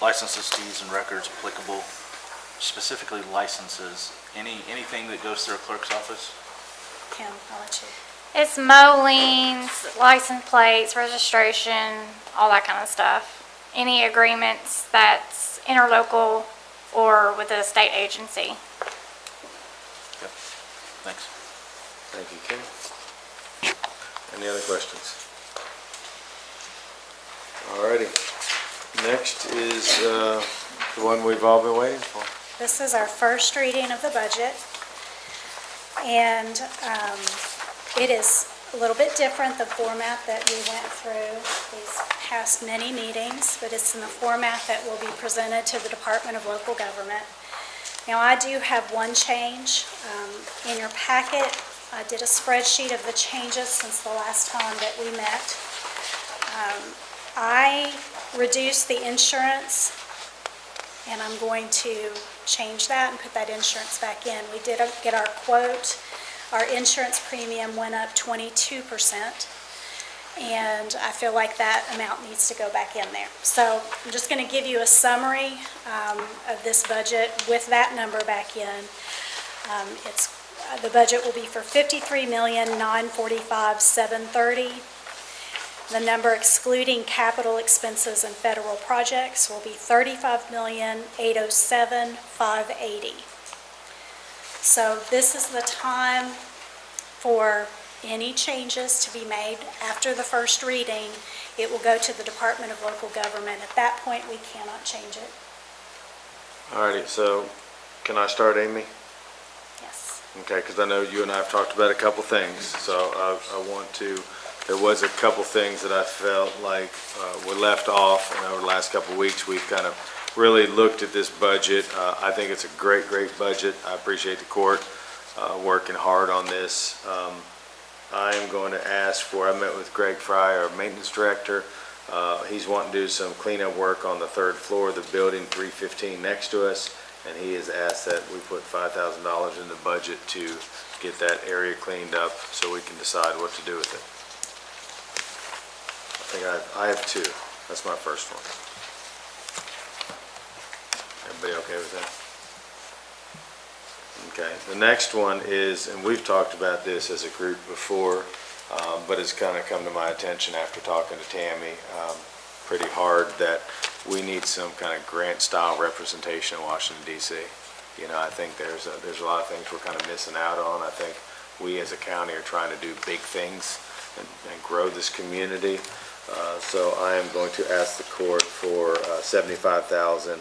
licenses, fees, and records applicable, specifically licenses? Anything that goes through a clerk's office? Kim, I'll let you. It's liens, license plates, registration, all that kind of stuff. Any agreements that's interlocal or with a state agency. Yep. Thanks. Thank you, Kim. Any other questions? All righty. Next is the one we've all been waiting for. This is our first reading of the budget, and it is a little bit different, the format that we went through these past many meetings, but it's in the format that will be presented to the Department of Local Government. Now, I do have one change. In your packet, I did a spreadsheet of the changes since the last time that we met. I reduced the insurance, and I'm going to change that and put that insurance back in. We did get our quote Our insurance premium went up 22%, and I feel like that amount needs to go back in there. So I'm just going to give you a summary of this budget with that number back in. The budget will be for $53,945,730. The number excluding capital expenses and federal projects will be $35,807,580. So this is the time for any changes to be made after the first reading. It will go to the Department of Local Government. At that point, we cannot change it. All righty, so can I start, Amy? Yes. Okay, because I know you and I have talked about a couple things, so there was a couple things that I felt like were left off, and over the last couple of weeks, we've kind of really looked at this budget. I think it's a great, great budget. I appreciate the court working hard on this. I am going to ask for, I met with Greg Fry, our maintenance director. He's wanting to do some cleanup work on the third floor of the building, 315 next to us, and he has asked that we put $5,000 in the budget to get that area cleaned up so we can decide what to do with it. I have two. That's my first one. Everybody okay with that? Okay, the next one is, and we've talked about this as a group before, but it's kind of come to my attention after talking to Tammy pretty hard that we need some kind of grant-style representation in Washington, D.C. You know, I think there's a lot of things we're kind of missing out on. I think we as a county are trying to do big things and grow this community. So I am going to ask the court for $75,000,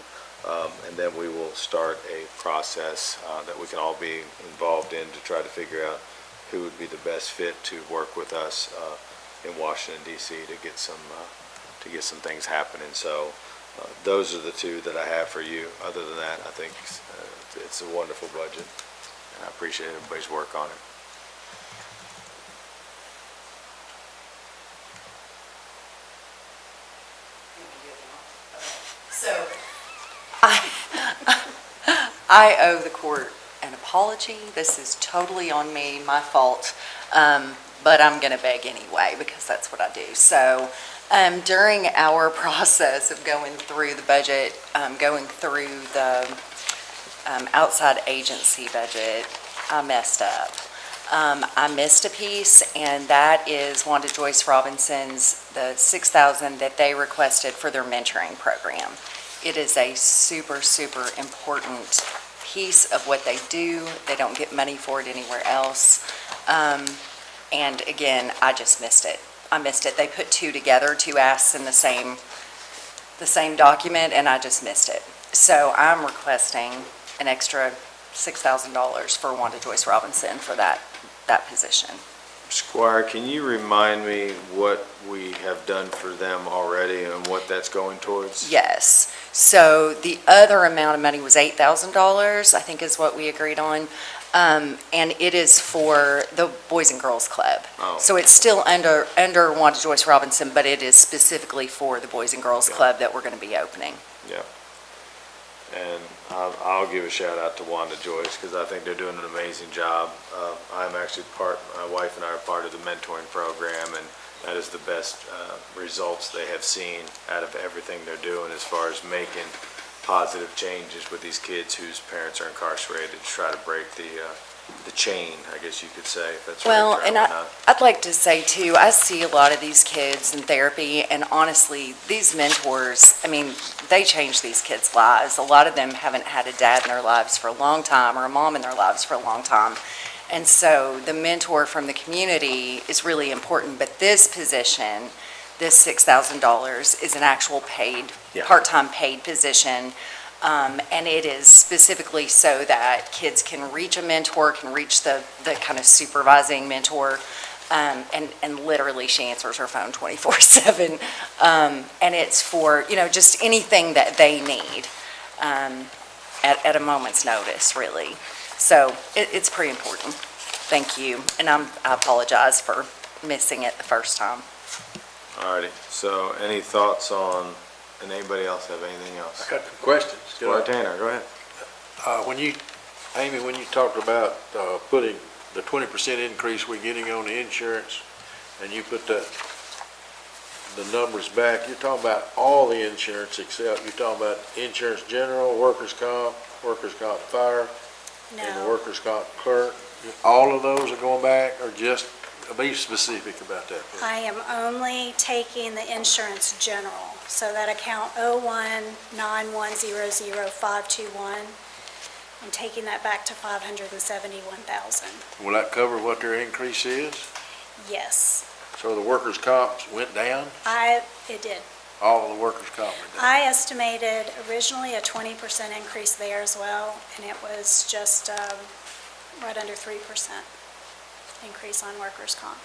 and then we will start a process that we can all be involved in to try to figure out who would be the best fit to work with us in Washington, D.C. to get some things happening. So those are the two that I have for you. Other than that, I think it's a wonderful budget, and I appreciate everybody's work on it. So, I owe the court an apology. This is totally on me, my fault, but I'm going to beg anyway because that's what I do. So, during our process of going through the budget, going through the outside agency budget, I messed up. I missed a piece, and that is Wanda Joyce Robinson's, the $6,000 that they requested for their mentoring program. It is a super, super important piece of what they do. They don't get money for it anywhere else. And again, I just missed it. I missed it. They put two together, two asks in the same document, and I just missed it. So I'm requesting an extra $6,000 for Wanda Joyce Robinson for that position. Squire, can you remind me what we have done for them already and what that's going towards? Yes. So the other amount of money was $8,000, I think is what we agreed on. And it is for the Boys and Girls Club. Oh. So it's still under Wanda Joyce Robinson, but it is specifically for the Boys and Girls Club that we're going to be opening. Yeah. And I'll give a shout out to Wanda Joyce because I think they're doing an amazing job. I'm actually my wife and I are part of the mentoring program, and that is the best results they have seen out of everything they're doing as far as making positive changes with these kids whose parents are incarcerated to try to break the chain, I guess you could say, if that's Well, right. and I'd like to say too, I see a lot of these kids in therapy, and honestly, these mentors, I mean, they change these kids' lives. A lot of them haven't had a dad in their lives for a long time or a mom in their lives for a long time. And so the mentor from the community is really important, but this position, this $6,000 is an actual paid, part-time paid position. And it is specifically so that kids can reach a mentor, can reach the kind of supervising mentor, and literally she answers her phone 24/7. And it's for, just anything that they need at a moment's notice, really. So it's pretty important. Thank you. And I apologize for missing it the first time. All righty. So any thoughts on, and anybody else have anything else? I got some questions. Squire Tanner, go ahead. Amy, when you talked about putting the 20% increase we're getting on the insurance, and you put the numbers back, you're talking about all the insurance except, you're talking about insurance general, workers' comp fire, and the No, workers' comp clerk. All of those are going back, or just, be specific about that, please. I am only taking the insurance general, so that account 0191000521, I'm taking that back to 571,000. Will that cover what their increase is? Yes, So the workers' comps went down? it did. All of the workers' comp went down? I estimated originally a 20% increase there as well, and it was just right under 3% increase on workers' comp.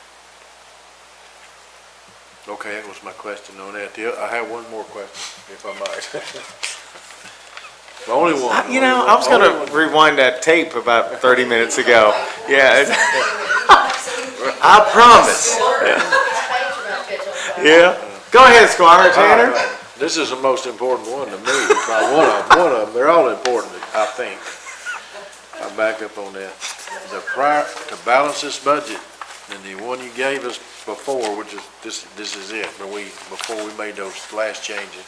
Okay, that was my question on that. I have one more question, if I might. Only one. You know, I was gonna rewind that tape about 30 minutes ago. Yeah. I promise. Yeah. Go ahead, Squire Tanner. This is the most important one to me. Probably one of them. They're all important, I think. I'll back up on that. To balance this budget, and the one you gave us before, which is, this is it, but before we made those last changes,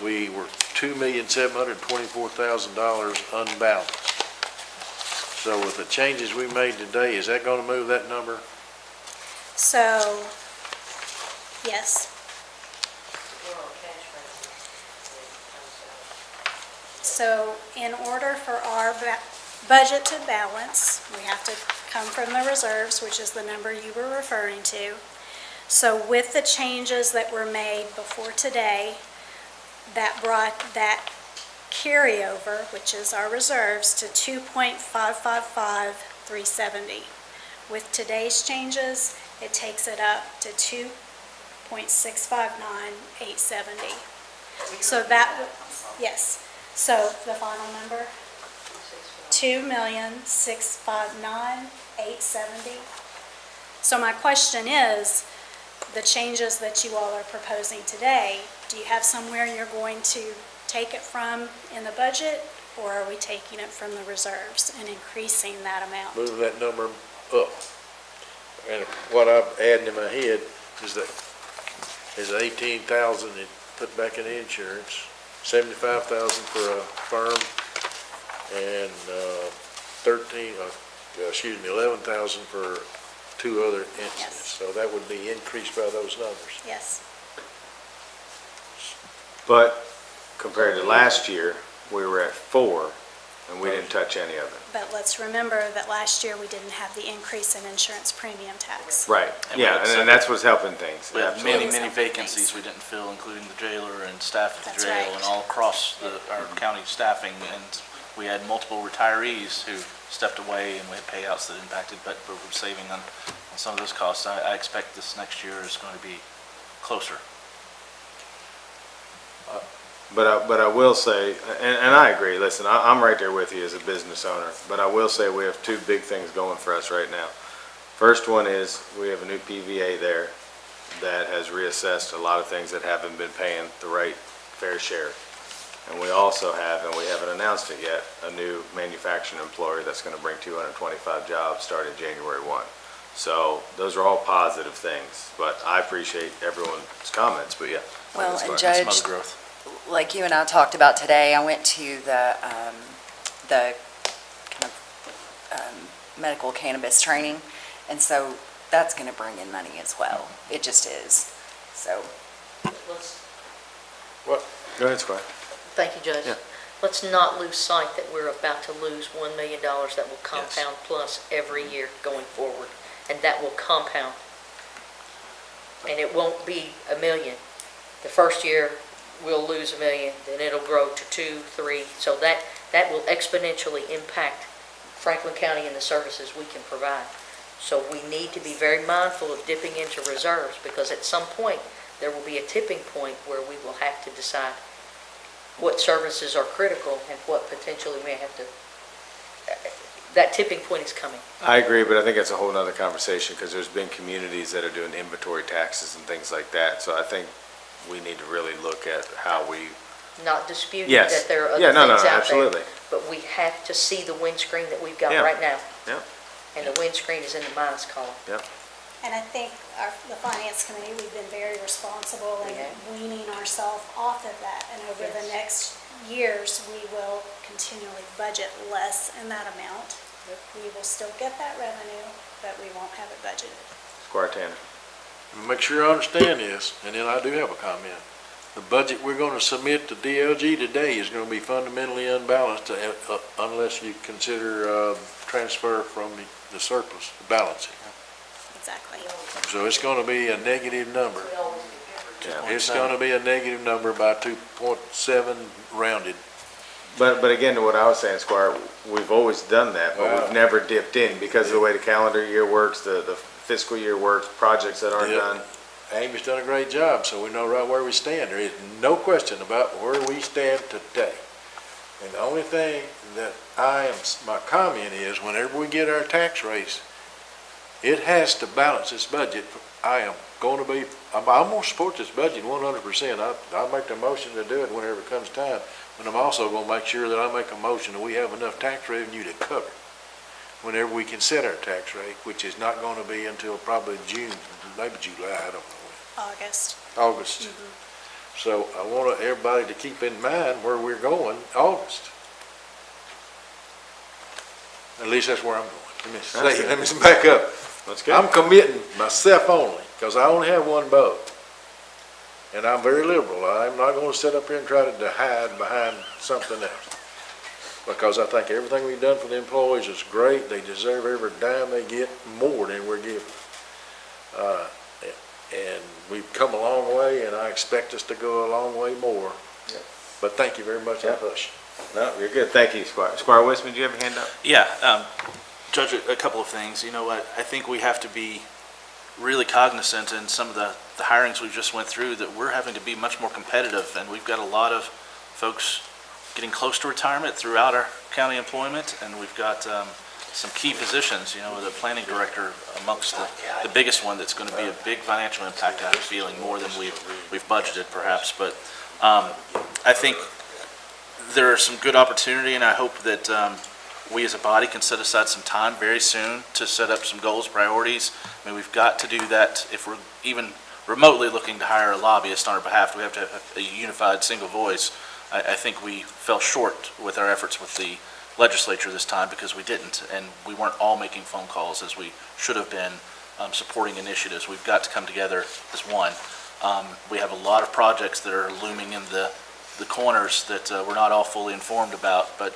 we were $2,724,000 unbalanced. So with the changes we made today, is that gonna move that number? So, yes. So in order for our budget to balance, we have to come from the reserves, which is the number you were referring to. So with the changes that were made before today, that brought that carryover, which is our reserves, to 2.555370. With today's changes, it takes it up to 2.659870. So that, yes. So the final number, 2,659,870. So my question is, the changes that you all are proposing today, do you have somewhere you're going to take it from in the budget, or are we taking it from the reserves and increasing that amount? Moving that number up. And what I'm adding in my head is that, is 18,000 that put back in the insurance, 75,000 for a firm, and 11,000 for two other entities. Yes. So that would be increased by those numbers. Yes. But compared to last year, we were at 4, and we didn't touch any of it. But let's remember that last year we didn't have the increase in insurance premium tax. Right, And we yeah, had and that's what's helping things. We have Absolutely. many vacancies we didn't fill, including the jailer and staff at the That's jail right. and all across our county staffing. And we had multiple retirees who stepped away, and we had payouts that impacted, but we're saving on some of those costs. I expect this next year is going to be closer. But I will say, and I agree, listen, I'm right there with you as a business owner, but I will say we have two big things going for us right now. First one is, we have a new PVA there that has reassessed a lot of things that haven't been paying the right fair share. And we also have, and we haven't announced it yet, a new manufacturing employer that's gonna bring 225 jobs starting January 1. So those are all positive things, but I appreciate everyone's comments, but yeah. Well, that's and fine. Judge, Some other growth. like you and I talked about today, I went to the kind of medical cannabis training, and so that's going to bring in money as well. It just is. So, Go ahead, Squire. Thank you, Judge. Yeah. Let's not lose sight that we're about to lose $1 million that will compound plus every year going forward, and that will compound. And it won't be $1 million. The first year, we'll lose $1 million, then it'll grow to 2, 3. So that will exponentially impact Franklin County and the services we can provide. So we need to be very mindful of dipping into reserves, because at some point, there will be a tipping point where we will have to decide what services are critical and what potentially may have to, that tipping point is coming. I agree, but I think that's a whole nother conversation, because there's been communities that are doing inventory taxes and things like that. So I think we need to really look at how we. Not disputing Yes. that there are Yeah, other no, things no, out there. absolutely. But we have to see the windscreen that we've got Yeah. right now. Yeah. and the windscreen is in the minus column. Yep. And I think the finance committee, we've been very responsible in Yeah. weaning ourselves off of that. And over the Yes. next years, we will continually budget less in that amount. We will still get that revenue, but we won't have it budgeted. Squire Tanner. Make sure I understand this, and then I do have a comment. The budget we're gonna submit to DLG today is gonna be fundamentally unbalanced unless you consider, transfer from the surplus, the balancing. Exactly. So it's gonna be a negative number. Yeah. It's gonna be a negative number by 2.7 rounded. But again, to what I was saying, Squire, we've always done that, but Wow. we've never dipped in because of the way the calendar year works, the fiscal year works, projects that aren't Yep. done. Amy's done a great job, so we know right where we stand. There is no question about where we stand today. And the only thing that my comment is, whenever we get our tax raise, it has to balance this budget. I'm gonna support this budget 100%. I'll make the motion to do it whenever it comes time. But I'm also gonna make sure that I make a motion that we have enough tax revenue to cover whenever we can set our tax rate, which is not gonna be until probably June, maybe July, I don't know. August. August. So I want everybody to keep in mind where we're going, August. At least that's where I'm going. Let me back up. That's good. I'm committing myself only, because I only have one vote. And I'm very liberal. I'm not gonna sit up here and try to hide behind something else. Because I think everything we've done for the employees is great. They deserve every dime they get, more than we're giving. And we've come a long way, and I expect us to go a long way more. Yep. But thank you very much. I Yep. hush. No, you're good. Thank you, Squire. Squire Westman, do you have a hand up? Yeah, Judge, a couple of things. You know what, I think we have to be really cognizant in some of the hirings we just went through that we're having to be much more competitive, and we've got a lot of folks getting close to retirement throughout our county employment, and we've got some key positions, you know, the planning director amongst the biggest one that's going to be a big financial impact, I have a feeling, more than we've budgeted perhaps. But I think there are some good opportunity, and I hope that we as a body can set aside some time very soon to set up some goals, priorities. I mean, we've got to do that if we're even remotely looking to hire a lobbyist on our behalf. We have to have a unified single voice. I think we fell short with our efforts with the legislature this time because we didn't, and we weren't all making phone calls as we should have been, supporting initiatives. We've got to come together as one. We have a lot of projects that are looming in the corners that we're not all fully informed about, but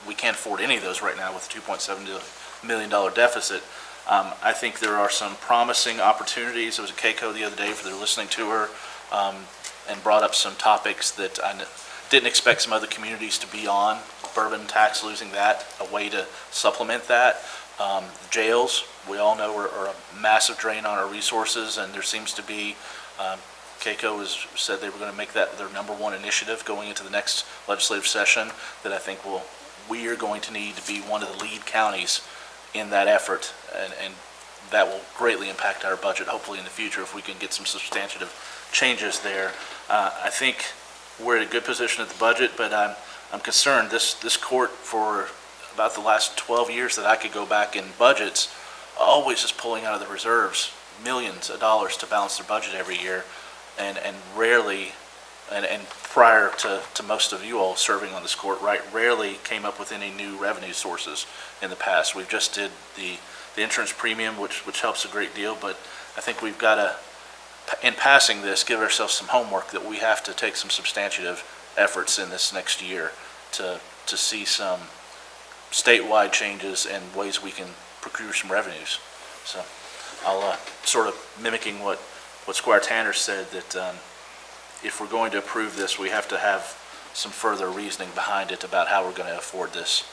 we can't afford any of those right now with a $2.7 million deficit. I think there are some promising opportunities. There was a Keiko the other day for their listening to her, and brought up some topics that I didn't expect some other communities to be on. Bourbon tax, losing that, a way to supplement that. Jails, we all know are a massive drain on our resources, and there seems to be, Keiko has said they were going to make that their number one initiative going into the next legislative session, that I think we are going to need to be one of the lead counties in that effort, and that will greatly impact our budget, hopefully in the future, if we can get some substantive changes there. I think we're in a good position at the budget, but I'm concerned. This court, for about the last 12 years that I could go back in budgets, always is pulling out of the reserves millions of dollars to balance their budget every year, and rarely, and prior to most of you all serving on this court, right, rarely came up with any new revenue sources in the past. We just did the insurance premium, which helps a great deal, but I think we've got to, in passing this, give ourselves some homework that we have to take some substantive efforts in this next year to see some statewide changes and ways we can procure some revenues. So I'll sort of mimicking what Squire Tanner said, that if we're going to approve this, we have to have some further reasoning behind it about how we're going to afford this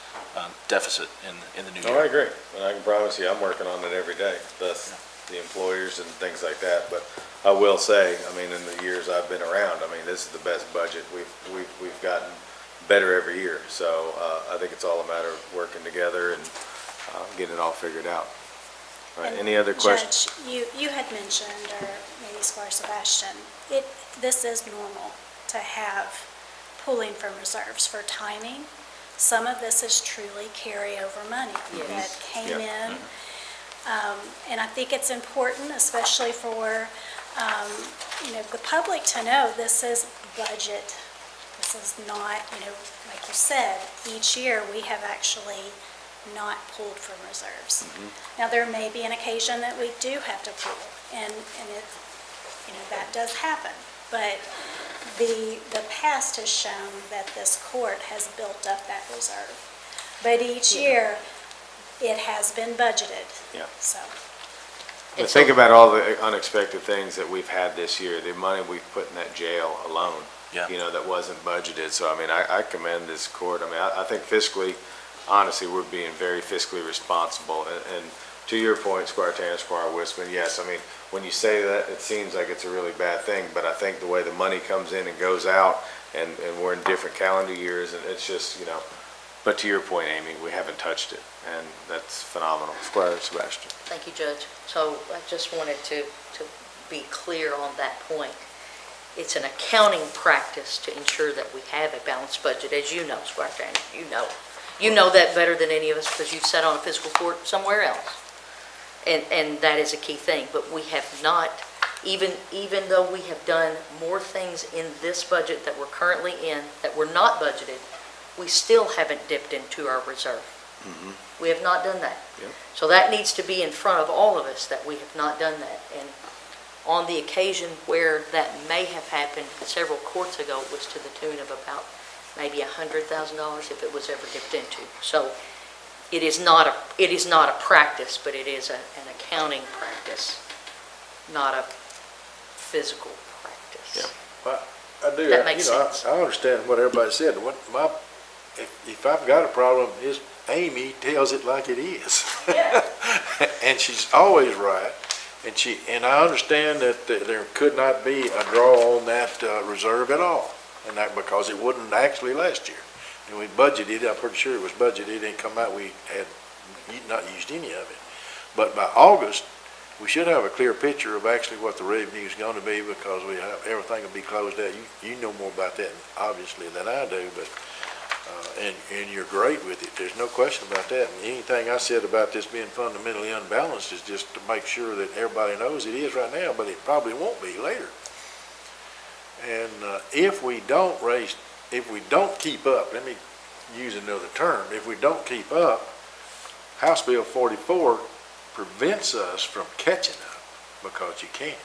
deficit in the new year. Oh, I agree. And I can promise you, I'm working on it every day, thus the employers and things like that. But I will say, I mean, in the years I've been around, I mean, this is the best budget. We've gotten better every year. So I think it's all a matter of working together and getting it all figured out. All right, any other questions? Judge, you had mentioned, or maybe Squire Sebastian, this is normal to have pulling from reserves for timing. Some of this is truly carryover money that came in, And I think it's important, especially for, the public to know this is budget. This is not, like you said, each year we have actually not pulled from reserves. Now, there may be an occasion that we do have to pull, and it, that does happen. But the past has shown that this court has built up that reserve. But each year, it has been budgeted. Yeah. So, But think about all the unexpected things that we've had this year, the money we've put in that jail alone. Yeah. That wasn't budgeted. So, I mean, I commend this court. I mean, I think fiscally, honestly, we're being very fiscally responsible. And to your point, Squire Tanner, Squire Wisman, yes, I mean, when you say that, it seems like it's a really bad thing, but I think the way the money comes in and goes out, and we're in different calendar years, and it's just, but to your point, Amy, we haven't touched it, and that's phenomenal. Squire Sebastian. Thank you, Judge. So I just wanted to be clear on that point. It's an accounting practice to ensure that we have a balanced budget, as you know, Squire Tanner, you know. You know that better than any of us because you've sat on a fiscal court somewhere else. And that is a key thing. But we have not, even though we have done more things in this budget that we're currently in that were not budgeted, we still haven't dipped into our reserve. We have not done that. Yep. So that needs to be in front of all of us, that we have not done that. And on the occasion where that may have happened several courts ago, it was to the tune of about maybe $100,000 if it was ever dipped into. So it is not a practice, but it is an accounting practice, not a physical practice. Yeah. Well, I do, That makes sense. I understand what everybody said. If I've got a problem, is Amy tells it like it is. Yeah. And she's always right. And I understand that there could not be a draw on that reserve at all. And that because it wouldn't actually last year. And we budgeted, I'm pretty sure it was budgeted, it didn't come out, we had not used any of it. But by August, we should have a clear picture of actually what the revenue is going to be because everything will be closed out. You know more about that, obviously, than I do, but, and you're great with it. There's no question about that. And anything I said about this being fundamentally unbalanced is just to make sure that everybody knows it is right now, but it probably won't be later. And if we don't keep up, let me use another term, if we don't keep up, House Bill 44 prevents us from catching up because you can't.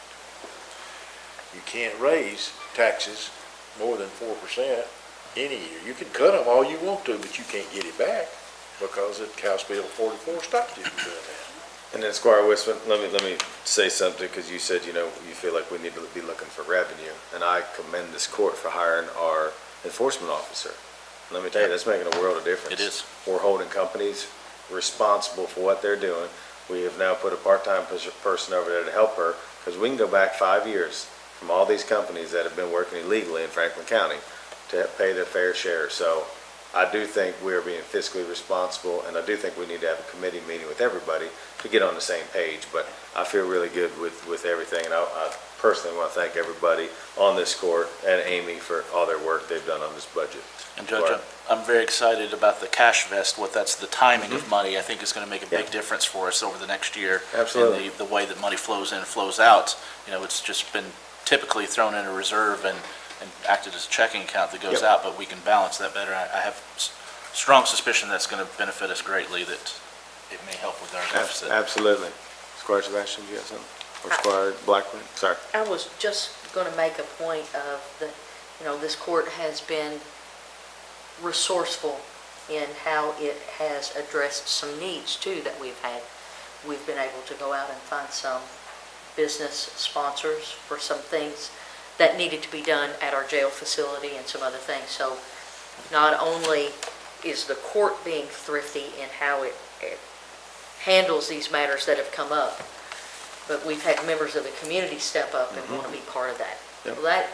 You can't raise taxes more than 4% any year. You can cut them all you want to, but you can't get it back because House Bill 44 stops you from doing that. And then Squire Wisman, let me say something, because you said, you feel like we need to be looking for revenue, and I commend this court for hiring our enforcement officer. Let me tell you, that's making a world of difference. It is. We're holding companies responsible for what they're doing. We have now put a part-time person over there to help her, because we can go back 5 years from all these companies that have been working illegally in Franklin County to pay their fair share. So I do think we are being fiscally responsible, and I do think we need to have a committee meeting with everybody to get on the same page. But I feel really good with everything, and I personally want to thank everybody on this court and Amy for all their work they've done on this budget. And Judge, I'm very excited about the cash vest, that's the timing of money, I think is going to make a big difference for us over the next year. Absolutely. And the way that money flows in and flows out, it's just been typically thrown in a reserve and acted as a checking account that goes out, but we can balance that better. I have strong suspicion that's going to benefit us greatly, that it may help with our deficit. Absolutely. Squire Sebastian, do you have something? Or Squire Blackburn? Sorry. I was just going to make a point of that, this court has been resourceful in how it has addressed some needs too that we've had. We've been able to go out and find some business sponsors for some things that needed to be done at our jail facility and some other things. So not only is the court being thrifty in how it handles these matters that have come up, but we've had members of the community step up and want to be part of that. Yep. Well,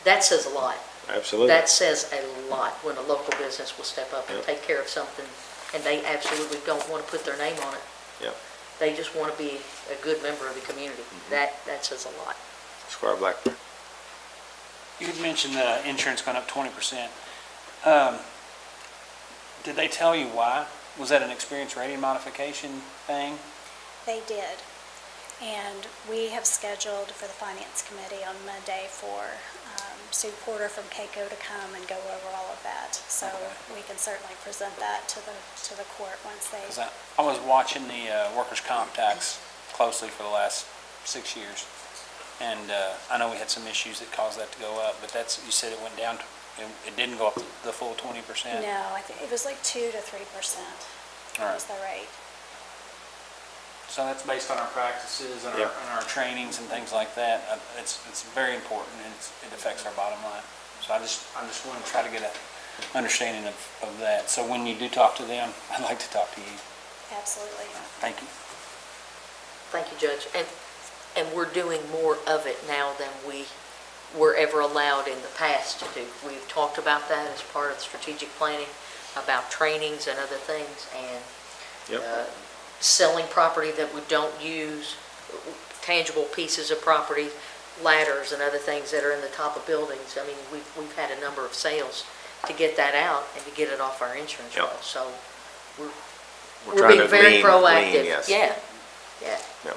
that says a lot. Absolutely. That says a lot when a local business will step up and take care of something, and they absolutely don't want to put their name on it. Yep. They just want to be a good member of the community. That says a lot. Squire Blackburn. You had mentioned insurance going up 20%. Did they tell you why? Was that an experience rating modification thing? They did. And we have scheduled for the Finance Committee on Monday for Sue Porter from CAECO to come and go over all of that. So we can certainly present that to the court once they... Because I was watching the workers' comp tax closely for the last 6 years. And I know we had some issues that caused that to go up, but you said it went down, it didn't go up the full 20%? No, I think it was like 2 to 3%. All right. Was the rate. So that's based on our practices and our trainings and things like that. It's very important, and it affects our bottom line. So I just want to try to get an understanding of that. So when you do talk to them, I'd like to talk to you. Absolutely. Thank you. Thank you, Judge. And we're doing more of it now than we were ever allowed in the past to do. We've talked about that as part of the strategic planning, about trainings and other things, and selling property that we don't use, tangible pieces of property, ladders and other things that are in the top of buildings. I mean, we've had a number of sales to get that out and to get it off our insurance roll. So we're being very proactive. Yes. Yeah. Yep.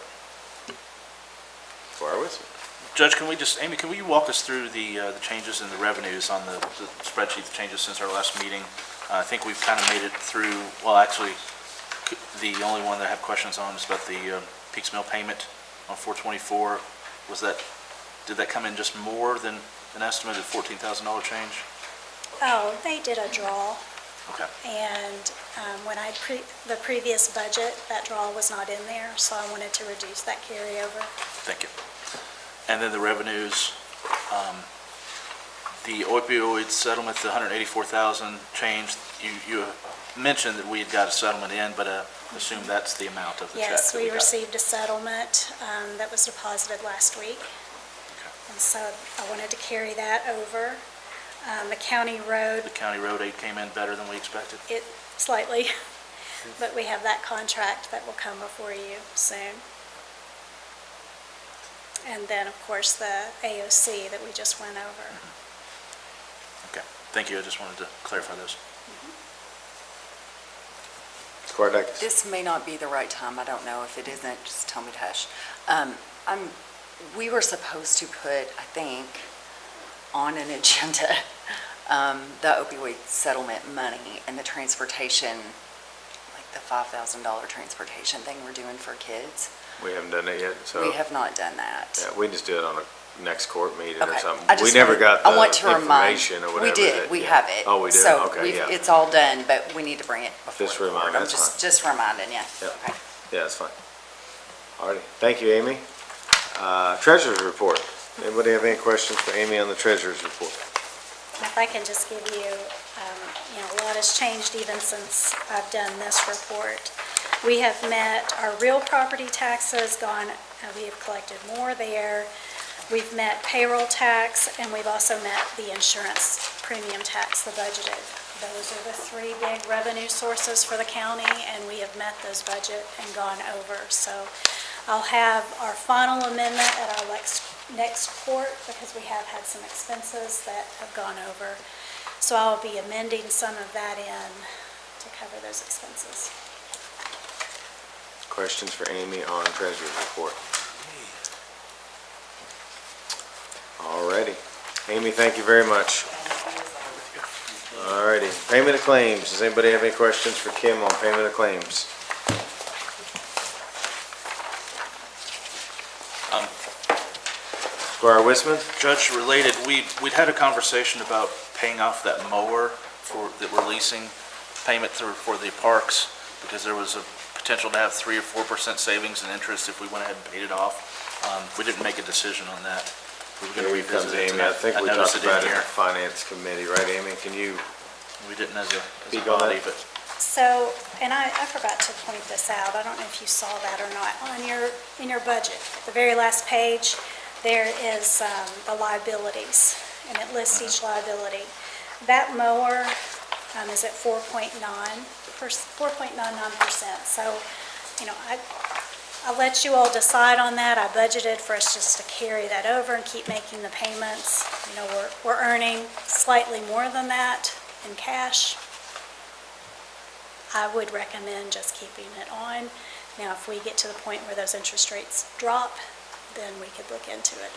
For our wisdom. Judge, Amy, can we walk us through the changes in the revenues on the spreadsheet, the changes since our last meeting? I think we've kind of made it through, well, actually, the only one that I have questions on is about the Peaks Mill payment on 424. Did that come in just more than an estimated $14,000 change? Oh, they did a draw. Okay. And when the previous budget, that draw was not in there, so I wanted to reduce that carryover. Thank you. And then the revenues, the opioid settlement, the $184,000 change, you mentioned that we had got a settlement in, but assume that's the amount of the check. Yes, that we got. received a settlement that was deposited last week. And so I wanted to carry that over. The county road... The county road aid came in better than we expected? Slightly, but we have that contract that will come before you soon. And then, of course, the AOC that we just went over. Okay, thank you. I just wanted to clarify those. This may not be the right time. I don't know. If it isn't, just tell me to hush. We were supposed to put, I think, on an agenda, the opioid settlement money and the transportation, like the $5,000 transportation thing we're doing for kids. We haven't done it yet, so. We have not done that. Yeah, we just do it on a next court meeting or Okay. something. I just We never wanted- got I want to the remind- information or whatever. We did, we have it. Oh, we did? So Okay, yeah. it's all done, but we need to bring it before Just the court. remind, I'm that's fine. just reminding you. Yep. Okay. Yeah, that's fine. All righty. Thank you, Amy. Treasurer's report. Anybody have any questions for Amy on the treasurer's report? If I can just give you, a lot has changed even since I've done this report. We have met our real property taxes, we have collected more there. We've met payroll tax, and we've also met the insurance premium tax, the budgeted. Those are the three big revenue sources for the county, and we have met those budget and gone over. So I'll have our final amendment at our next court, because we have had some expenses that have gone over. So I'll be amending some of that in to cover those expenses. Questions for Amy on treasurer's report? All righty. Amy, thank you very much. All righty. Payment of claims. Does anybody have any questions for Kim on payment of claims? Squire Wisman? Judge, related, we'd had a conversation about paying off that mower that we're leasing, payment for the parks, because there was a potential to have 3 or 4% savings in interest if we went ahead and paid it off. We didn't make a decision on that. We were going to Here comes revisit it Amy. I tonight. think we noticed talked in about it in here. the finance committee, right, Amy? Can you We didn't as a speak on body, that? but So, and I forgot to point this out, I don't know if you saw that or not, in your budget, the very last page, there is the liabilities, and it lists each liability. That mower is at 4.99%, so, I'll let you all decide on that. I budgeted for us just to carry that over and keep making the payments. We're earning slightly more than that in cash. I would recommend just keeping it on. Now, if we get to the point where those interest rates drop, then we could look into it.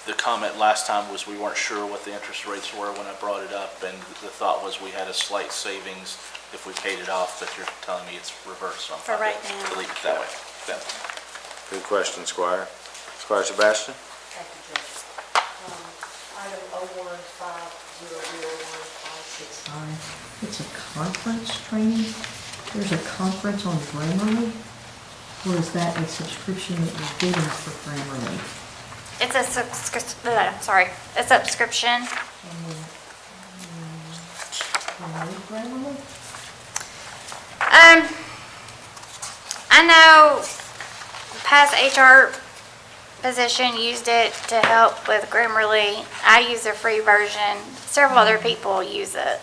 The comment last time was we weren't sure what the interest rates were when I brought it up, and the thought was we had a slight savings if we paid it off, but you're telling me it's reversed, so I'm For fine right to now. leave it that way. Then. Good question, Squire. Squire Sebastian? Thank you, Judge. Item 015001569, it's a conference training. There's a conference on Grammarly, or is that a subscription that you're getting for Grammarly? It's a subscription. Grammarly? I know past HR position used it to help with Grammarly. I use the free version. Several other people use it.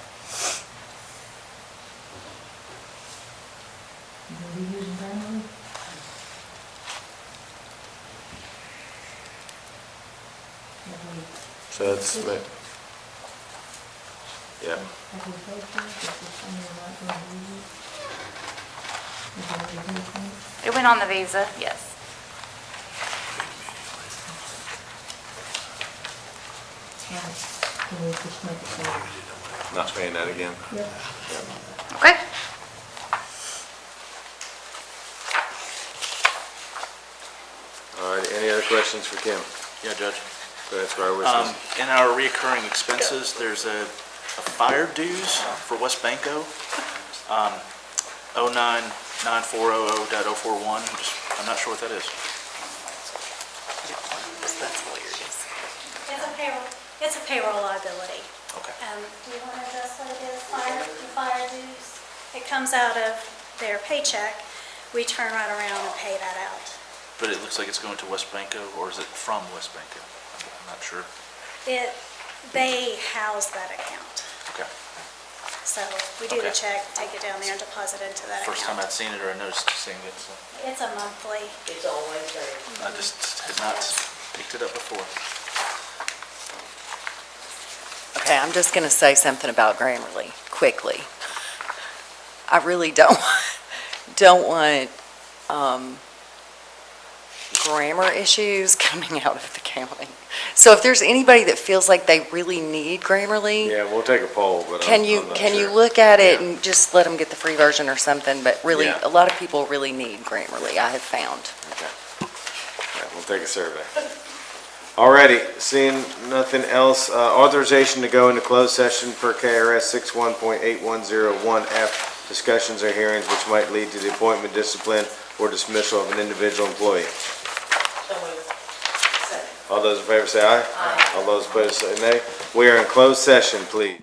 Are you using Grammarly? So it's, yeah. Have we paid for it? Is this something you're not going to use? Is that what you're doing? It went on the visa, yes. Right. Can we just make it so? Not paying that again? Yep. Okay. All right, any other questions for Kim? Yeah, Judge. Go ahead, Squire, what's this? In our reoccurring expenses, there's a fire dues for West Banco, 099400.041. I'm not sure what that is. That's hilarious. It's a payroll liability. Okay. Do you want to address what it is, the fire dues? It comes out of their paycheck. We turn right around and pay that out. But it looks like it's going to West Banco, or is it from West Banco? I'm not sure. They house that account. Okay. So we do the Okay. check, take it down there and deposit into that account. First time I'd seen it or I noticed seeing it, so It's a monthly. It's always there. I just had not picked it up before. Okay, I'm just going to say something about Grammarly quickly. I really don't want grammar issues coming out of the county. So if there's anybody that feels like they really need Grammarly, Yeah, we'll take a poll, but can I'm you not can you sure. look at it Yeah. and just let them get the free version or something? But really, Yeah. a lot of people really need Grammarly, I have found. Okay. Yeah, we'll take a survey. Alrighty, seeing nothing else, authorization to go into closed session per KRS 61.8101F, discussions or hearings which might lead to the appointment, discipline, or dismissal of an individual employee. All those in favor say aye. Aye. All those opposed say nay. We are in closed session, please.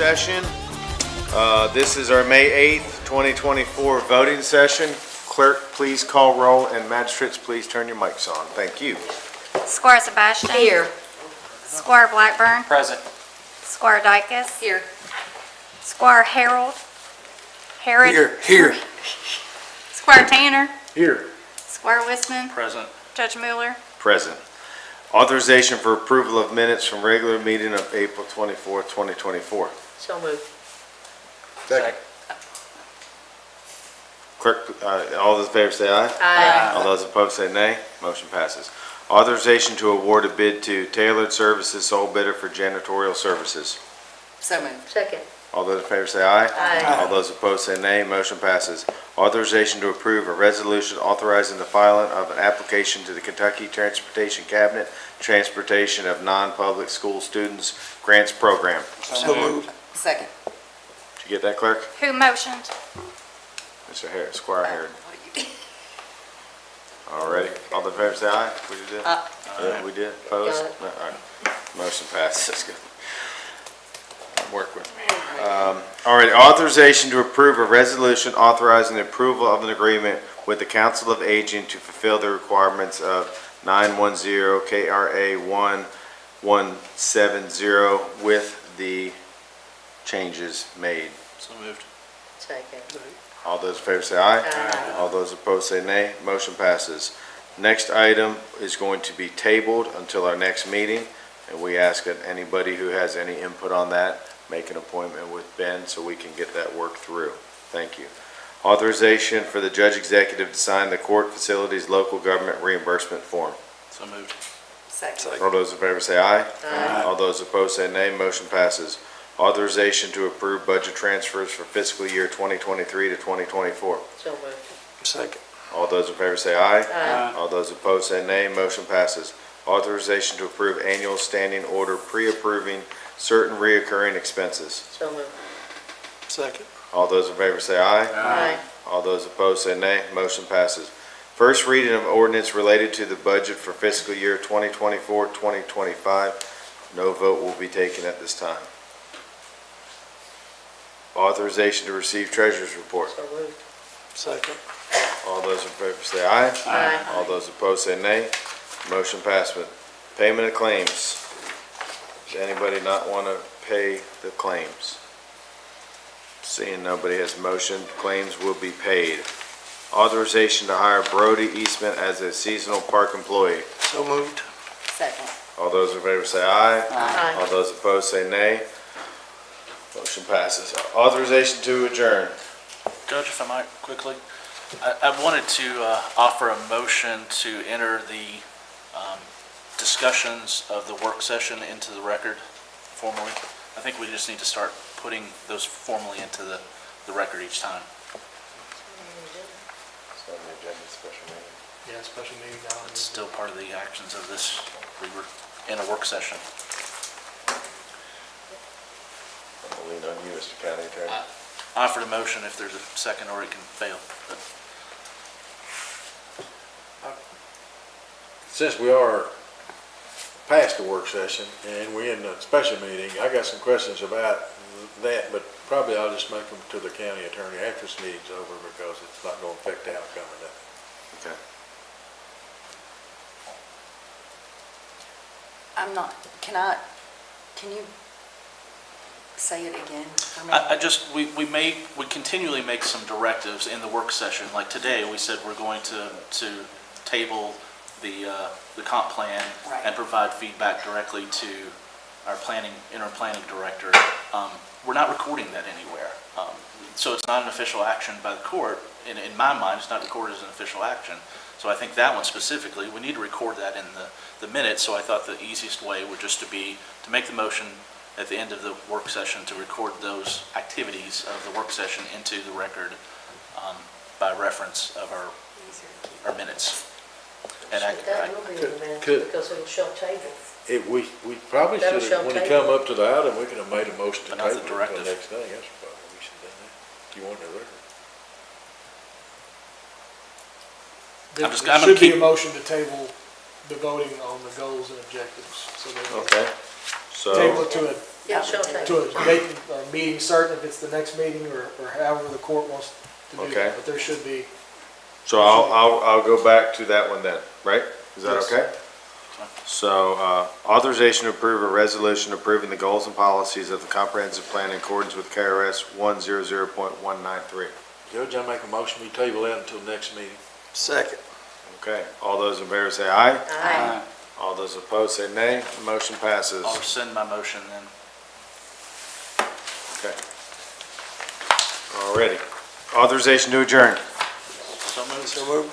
session. This is our May 8th, 2024 voting session. Clerk, please call roll, and magistrates, please turn your mics on. Thank you. Squire Sebastian. Here. Squire Blackburn. Present. Squire Dykus. Here. Squire Harold. Harrod. Here. Squire Tanner. Here. Squire Wisman. Present. Judge Mueller. Present. Authorization for approval of minutes from regular meeting of April 24th, 2024. So moved. Second. Clerk, all those in favor say aye. Aye. All those opposed say nay. Motion passes. Authorization to award a bid to Tailored Services, sole bidder for janitorial services. So moved. Second. All those in favor say aye. Aye. All those opposed say nay. Motion passes. Authorization to approve a resolution authorizing the filing of an application to the Kentucky Transportation Cabinet, transportation of non-public school students grants program. So moved. Second. Did you get that, Clerk? Who motioned? Mr. Harris, Squire Harrod. All righty. All in favor say aye. We did? Yeah, we did. Opposed? Got it. No, all right. Motion passes. That's good. Work with me. All right, authorization to approve a resolution authorizing the approval of an agreement with the Council of Aging to fulfill the requirements of 910 KRA 1170 with the changes made. So moved. Second. All those in favor say aye. Aye. All those opposed say nay. Motion passes. Next item is going to be tabled until our next meeting, and we ask that anybody who has any input on that make an appointment with Ben so we can get that work through. Thank you. Authorization for the judge executive to sign the court facilities local government reimbursement form. So moved. Second. All those in favor say aye. Aye. All those opposed say nay. Motion passes. Authorization to approve budget transfers for fiscal year 2023 to 2024. So moved. Second. All those in favor say aye. Aye. All those opposed say nay. Motion passes. Authorization to approve annual standing order pre-approving certain reoccurring expenses. So moved. Second. All those in favor say aye. Aye. All those opposed say nay. Motion passes. First reading of ordinance related to the budget for fiscal year 2024-2025. No vote will be taken at this time. Authorization to receive treasurer's report. So moved. Second. All those in favor say aye. Aye. All those opposed say nay. Motion passed. Payment of claims. Does anybody not want to pay the claims? Seeing nobody has motion, claims will be paid. Authorization to hire Brody Eastman as a seasonal park employee. So moved. Second. All those in favor say aye. Aye. All those opposed say nay. Motion passes. Authorization to adjourn. Judge, if I might quickly, I wanted to offer a motion to enter the discussions of the work session into the record formally. I think we just need to start putting those formally into the record each time. Yeah, special meeting now. It's still part of the actions of this. We were in a work session. I'm going to lean on you, Mr. County Attorney. I offered a motion if there's a second or it can fail. But Since we are past the work session and we're in a special meeting, I got some questions about that, but probably I'll just make them to the county attorney after this meeting's over because it's not going to affect the outcome of that. Okay. I'm not, can you say it again for me? we continually make some directives in the work session. Like today, we said we're going to table the comp plan Right. and provide feedback directly to our interim planning director. We're not recording that anywhere. So it's not an official action by the court. In my mind, it's not recorded as an official action. So I think that one specifically, we need to record that in the minutes. So I thought the easiest way would just to be to make the motion at the end of the work session to record those activities of the work session into the record by reference of our minutes. And That will be in the minutes could- because it'll show table. We probably That'll should, show when you table. come up to the item, we could have made a motion to But not the table it till directive. the next thing. That's probably, we should have done that. Do you want the record? I'm just- There I'm should gonna be a keep- motion to table the voting on the goals and objectives, so they Okay. So, table it to a, Yeah, she'll take to it. a date, or meeting certain, if it's the next meeting, or however the court wants to do Okay. that. But there should be, so I'll go back to that one then, right? Is that Yes. okay? So, authorization to approve a resolution approving the goals and policies of the comprehensive plan in accordance with KRS 100.193. Judge, I make a motion, we table that until next meeting. Second. Okay, all those in favor say aye. Aye. All those opposed say nay. Motion passes. I'll rescind my motion then. Okay. Alrighty. Authorization to adjourn. So moved. So moved.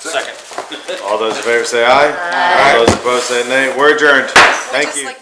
Second. All those in favor say aye. All those opposed say nay. We're adjourned. Thank Just you. like